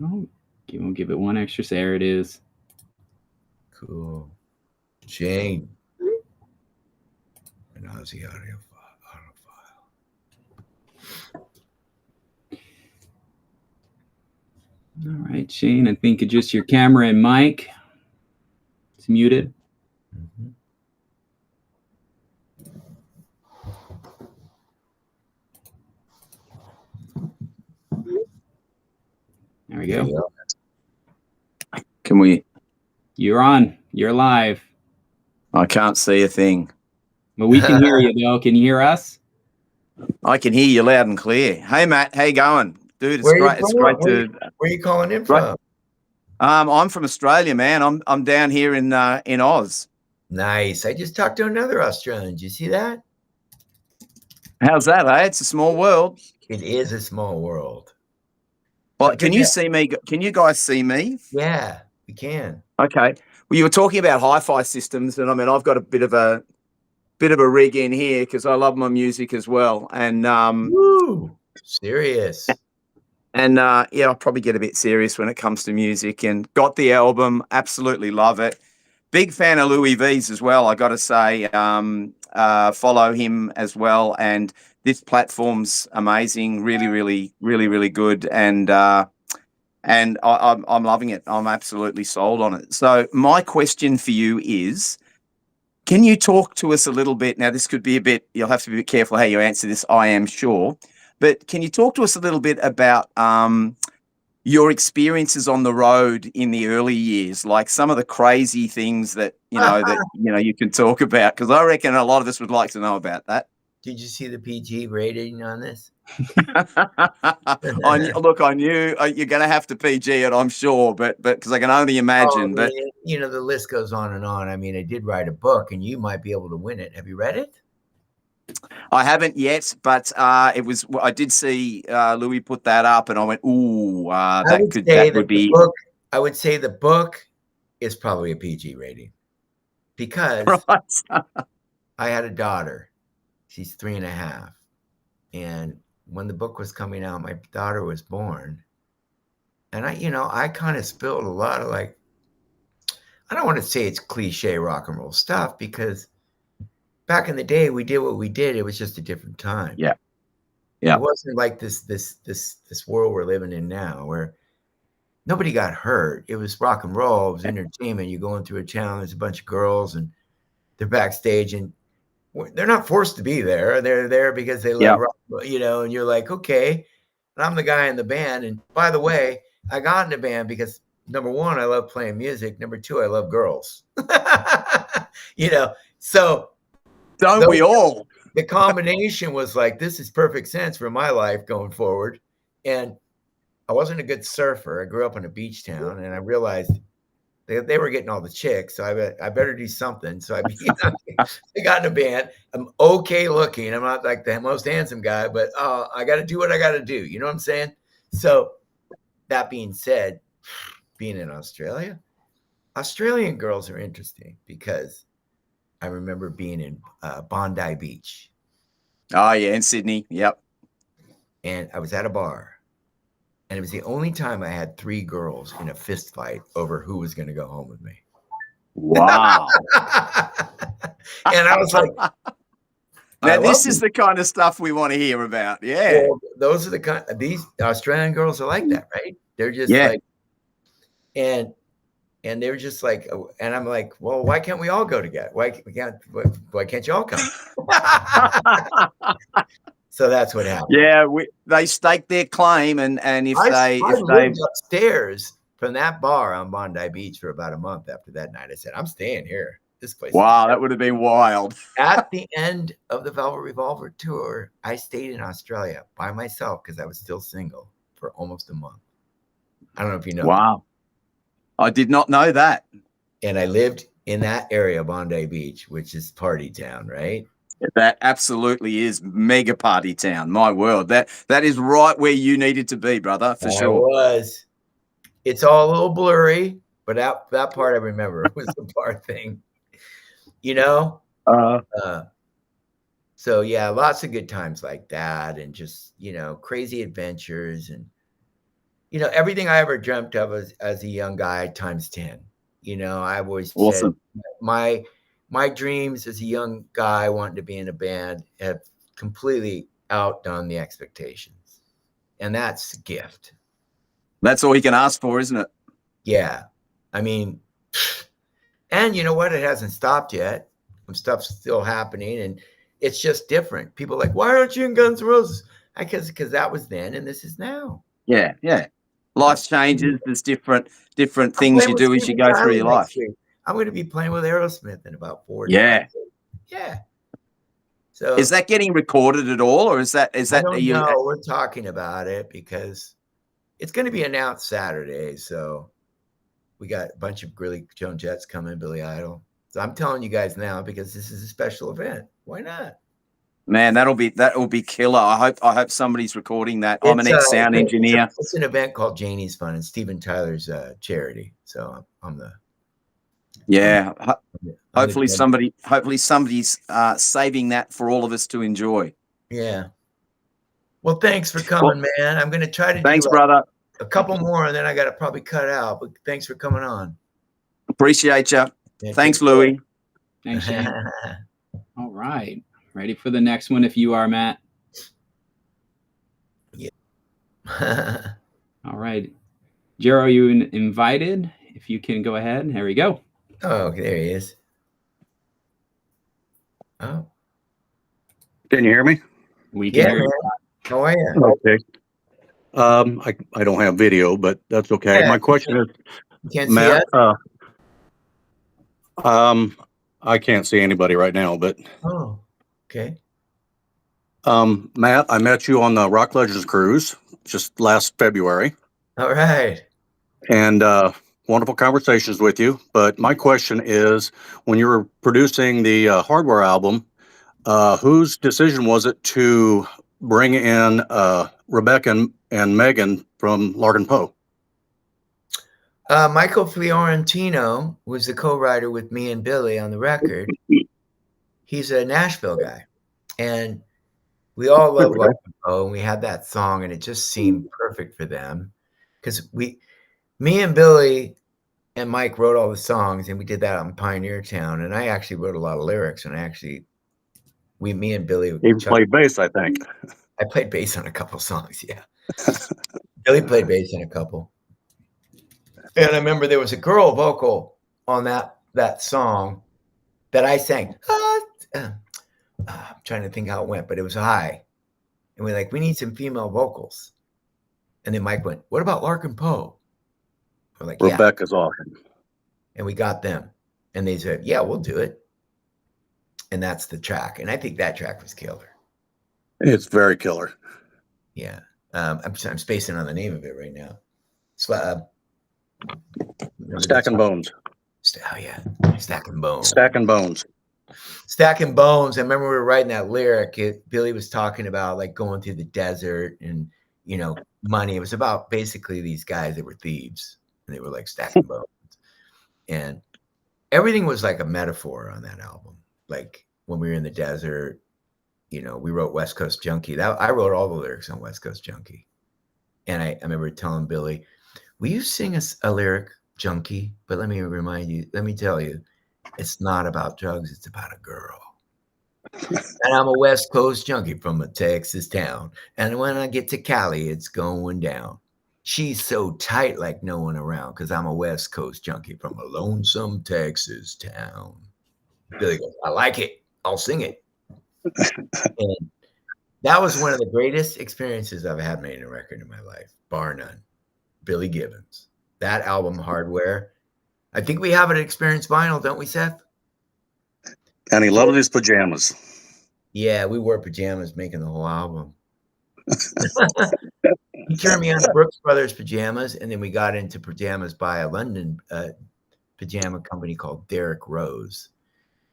Oh, we'll give it one extra. There it is. Cool. Shane. And how's the audio file? All right, Shane, I think just your camera and mic. It's muted. There we go. Can we? You're on. You're live. I can't see a thing. But we can hear you, though. Can you hear us? I can hear you loud and clear. Hey, Matt, how you going? Dude, it's Where great. It's great to. Where are you calling in from? I'm from Australia, man. I'm down here in Oz. Nice. I just talked to another Australian. Did you see that? How's that, eh? It's a small world. It is a small world. Well, can you see me? Can you guys see me? Yeah, we can. Okay. Well, you were talking about hi-fi systems, and I mean, I've got a bit of a rig in here because I love my music as well. And woo, serious. And yeah, I'll probably get a bit serious when it comes to music. And got the album, absolutely love it. Big fan of Louis V's as well. I got to say, follow him as well. And this platform's amazing, really good. And I'm loving it. I'm absolutely sold on it. So my question for you is, can you talk to us a little bit? Now, this could be a bit, you'll have to be a bit careful how you answer this, I am sure. But can you talk to us a little bit about your experiences on the road in the early years, like some of the crazy things that you can talk about? Because I reckon a lot of us would like to know about that. Did you see the PG rating on this? Look, I knew you're going to have to PG it, I'm sure, but because I can only imagine. But the list goes on and on. I mean, I did write a book, and you might be able to win it. Have you read it? I haven't yet, but it was. I did see Louis put that up, and I went, "Ooh, that would be." I would say the book is probably a PG rating because I had a daughter. She's 3.5, and when the book was coming out, my daughter was born, and I kind of spilled a lot of I don't want to say it's cliche rock and roll stuff because back in the day, we did what we did. It was just a different time. Yeah. It wasn't like this world we're living in now where nobody got hurt. It was rock and roll. It was entertainment. You're going through a town, there's a bunch of girls and they're backstage and they're not forced to be there. They're there because they love rock, and you're like, okay. And I'm the guy in the band. And by the way, I got in the band because number one, I love playing music. Number two, I love girls. So don't we all? The combination was like, this is perfect sense for my life going forward. And I wasn't a good surfer. I grew up in a beach town, and I realized they were getting all the chicks. So I better do something. So I got in a band. I'm okay looking. I'm not like the most handsome guy, but I got to do what I got to do. You know what I'm saying? So that being said, being in Australia, Australian girls are interesting because I remember being in Bondi Beach. Oh, yeah, in Sydney. Yep. And I was at a bar. And it was the only time I had 3 girls in a fist fight over who was going to go home with me. Wow. And I was like, now this is the kind of stuff we want to hear about. Yeah. well, those are the kind, these Australian girls are like that, right? They're just Yeah. like, and they're just like, and I'm like, well, why can't we all go together? Why can't you all come? So that's what happened. Yeah, they stake their claim, and if I they lived upstairs from that bar on Bondi Beach for about a month after that night. I said, I'm staying here. This place. Wow, that would have been wild. At the end of the Velvet Revolver tour, I stayed in Australia by myself because I was still single for almost a month. I don't know if you know. Wow. I did not know that. And I lived in that area, Bondi Beach, which is party town, right? That absolutely is mega party town. My word. That is right where you needed to be, brother, for sure. It was. It's all a little blurry, but that part I remember. It was the bar thing. You know? So yeah, lots of good times like that, and just, you know, crazy adventures, and, you know, everything I ever dreamt of as a young guy times 10. You know, I always said my dreams as a young guy wanting to be in a band have completely outdone the expectations. And that's a gift. That's all you can ask for, isn't it? Yeah. I mean, and you know what? It hasn't stopped yet. Stuff's still happening, and it's just different. People are like, why aren't you in Guns N' Roses? Because that was then and this is now. Yeah, yeah. Life changes. There's different things you do as you go through your life. I'm going to be playing with Aerosmith in about 4 days. Yeah. Yeah. So is that getting recorded at all, or is that I don't know. We're talking about it because it's going to be announced Saturday. So we got a bunch of really Joan Jets coming, Billy Idol. So I'm telling you guys now because this is a special event. Why not? Man, that'll be killer. I hope somebody's recording that. I'm an ex-sound engineer. It's an event called Janie's Fun, and Steven Tyler's charity. So I'm the hopefully somebody's saving that for all of us to enjoy. Yeah. Well, thanks for coming, man. I'm going to try to do brother. A couple more, and then I got to probably cut out. But thanks for coming on. Appreciate you. Thanks, Louie. Thanks, Shane. All right. Ready for the next one if you are, Matt? Yeah. All right. Jero, you invited. If you can go ahead. There we go. Oh, there he is. Oh. Can you hear me? We can hear you. How are you? Okay. I don't have video, but that's okay. Yeah, my question is, can't Matt, see us? I can't see anybody right now, but oh, okay. Matt, I met you on the Rock Legends cruise just last February. All right. And wonderful conversations with you. But my question is, when you were producing the Hardware album, whose decision was it to bring in Rebecca and Megan from Larkin Poe? Michael Fiorentino was the co-writer with me and Billy on the record. He's a Nashville guy, and we all love Larkin Poe, and we had that song, and it just seemed perfect for them because me and Billy and Mike wrote all the songs, and we did that on Pioneer Town, and I actually wrote a lot of lyrics, and me and Billy. He played bass, I think. I played bass on a couple songs, yeah. Billy played bass on a couple. And I remember there was a girl vocal on that song that I sang. I'm trying to think how it went, but it was high. And we're like, we need some female vocals. And then Mike went, what about Larkin Poe? We're like, Rebecca's awesome. And we got them. And they said, yeah, we'll do it. And that's the track. And I think that track was killer. It's very killer. Yeah. I'm spacing on the name of it right now. Stacking Bones. Oh, yeah. Stacking Bones. Stacking Bones. Stacking Bones. I remember we were writing that lyric. Billy was talking about like going through the desert and, you know, money. It was about basically these guys that were thieves. And they were like stacking bones. And everything was like a metaphor on that album. Like when we were in the desert, you know, we wrote West Coast Junkie. I wrote all the lyrics on West Coast Junkie. And I remember telling Billy, will you sing a lyric, junkie? But let me tell you, it's not about drugs, it's about a girl. And I'm a West Coast junkie from a Texas town. And when I get to Cali, it's going down. She's so tight like no one around because I'm a West Coast junkie from a lonesome Texas town. Billy goes, I like it. I'll sing it. And that was one of the greatest experiences I've had making a record in my life, bar none. Billy Gibbons. That album, Hardware. I think we have it at Experience Vinyl, don't we, Seth? And he loved his pajamas. Yeah, we wore pajamas making the whole album. He turned me on to Brooks Brothers pajamas, and then we got into pajamas by a London pajama company called Derrick Rose.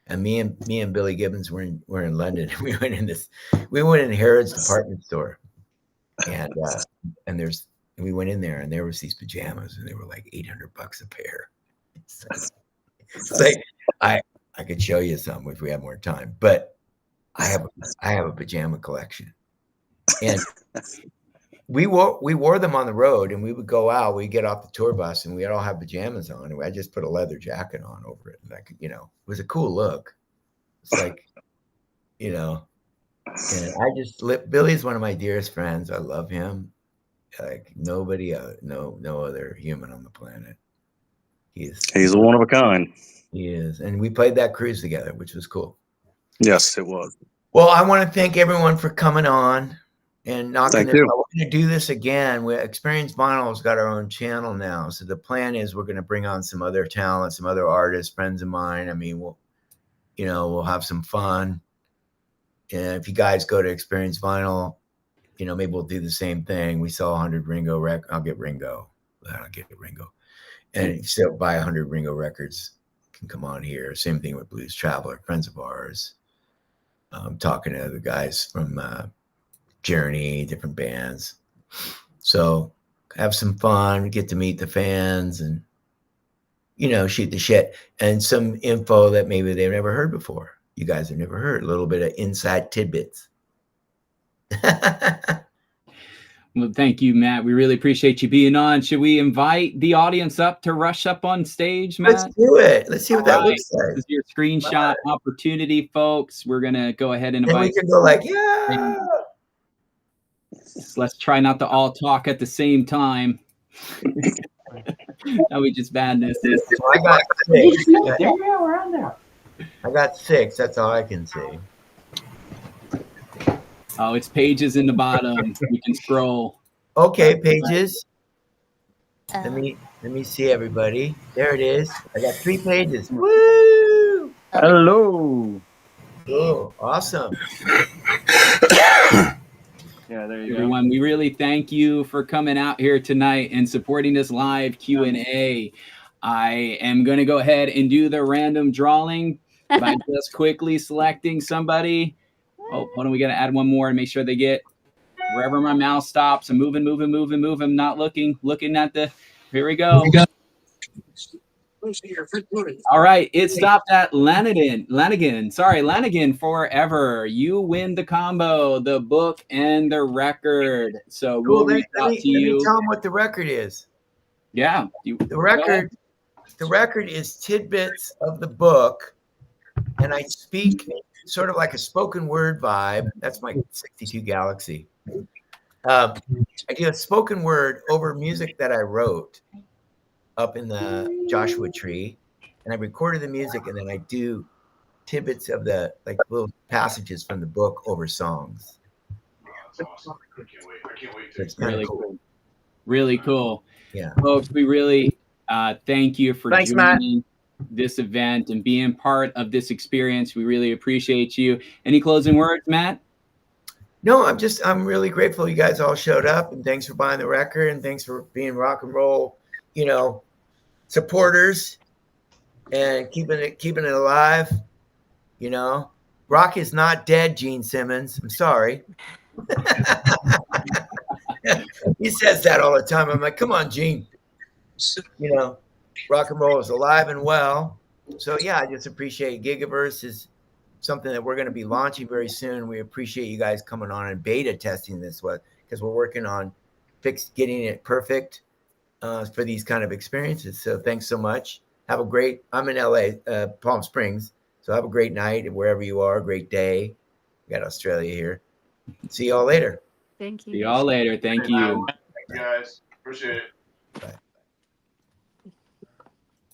And me and Billy Gibbons were in London. We went in Harrods department store, and we went in there, and there was these pajamas, and they were like $800 a pair. It's like I could show you some if we have more time, but I have a pajama collection, and we wore them on the road, and we would go out. We'd get off the tour bus, and we'd all have pajamas on. And I just put a leather jacket on over it, and it was a cool look. It's like, and Billy's one of my dearest friends. I love him like nobody, no other human on the planet. He's one of a kind. He is, and we played that cruise together, which was cool. Yes, it was. Well, I want to thank everyone for coming on and knocking this out. We're going to do this again. Experience Vinyl's got our own channel now. So the plan is we're going to bring on some other talent, some other artists, friends of mine. I mean, we'll have some fun. And if you guys go to Experience Vinyl, maybe we'll do the same thing. We sell 100 Ringo I'll get Ringo. I'll get Ringo. And if you still buy 100 Ringo records, can come on here. Same thing with Blues Traveler, friends of ours. Talking to the guys from Journey, different bands. So have some fun, get to meet the fans, and shoot the shit, and some info that maybe they've never heard before. You guys have never heard. A little bit of inside tidbits. Well, thank you, Matt. We really appreciate you being on. Should we invite the audience up to rush up on stage, Matt? Let's do it. Let's see what that looks like. This is your screenshot opportunity, folks. We're going to go ahead and invite. And we can go like, yeah. Let's try not to all talk at the same time. Now we just madness. I got 6. Yeah, we're on there. I got 6. That's all I can see. Oh, it's pages in the bottom. You can scroll. Okay, pages. Let me see everybody. There it is. I got 3 pages. Woo! Hello. Oh, awesome. Yeah, there you Everyone, we really thank you for coming out here tonight and supporting this live Q&A. I am going to go ahead and do the random drawing by just quickly selecting somebody. Oh, hold on. We got to add one more and make sure they get wherever my mouse stops. I'm moving. I'm not looking at the. Here we go. All right. It stopped at Lanigan. Sorry, Lanigan Forever. You win the combo, the book and the record. So we'll reach out to you. Let me tell them what the record is. Yeah. The record is tidbits of the book, and I speak sort of like a spoken word vibe. That's my 62 Galaxy. I do a spoken word over music that I wrote up in the Joshua Tree, and I recorded the music, and then I do tidbits of the little passages from the book over songs. That's awesome. I can't wait. It's really cool. Really cool. Yeah. Folks, we really thank you for Thanks, joining Matt. This event and being part of this experience. We really appreciate you. Any closing words, Matt? No, I'm really grateful you guys all showed up, and thanks for buying the record, and thanks for being rock and roll, supporters and keeping it alive. Rock is not dead, Gene Simmons. I'm sorry. He says that all the time. I'm like, come on, Gene. Rock and roll is alive and well. So yeah, I just appreciate Gigaverse is something that we're going to be launching very soon. We appreciate you guys coming on and beta testing this one because we're working on getting it perfect for these kind of experiences. So thanks so much. Have a great. I'm in LA, Palm Springs. So have a great night wherever you are. Great day. We got Australia here. See y'all later. Thank you. See y'all later. Thank you. Thank you guys. Appreciate it.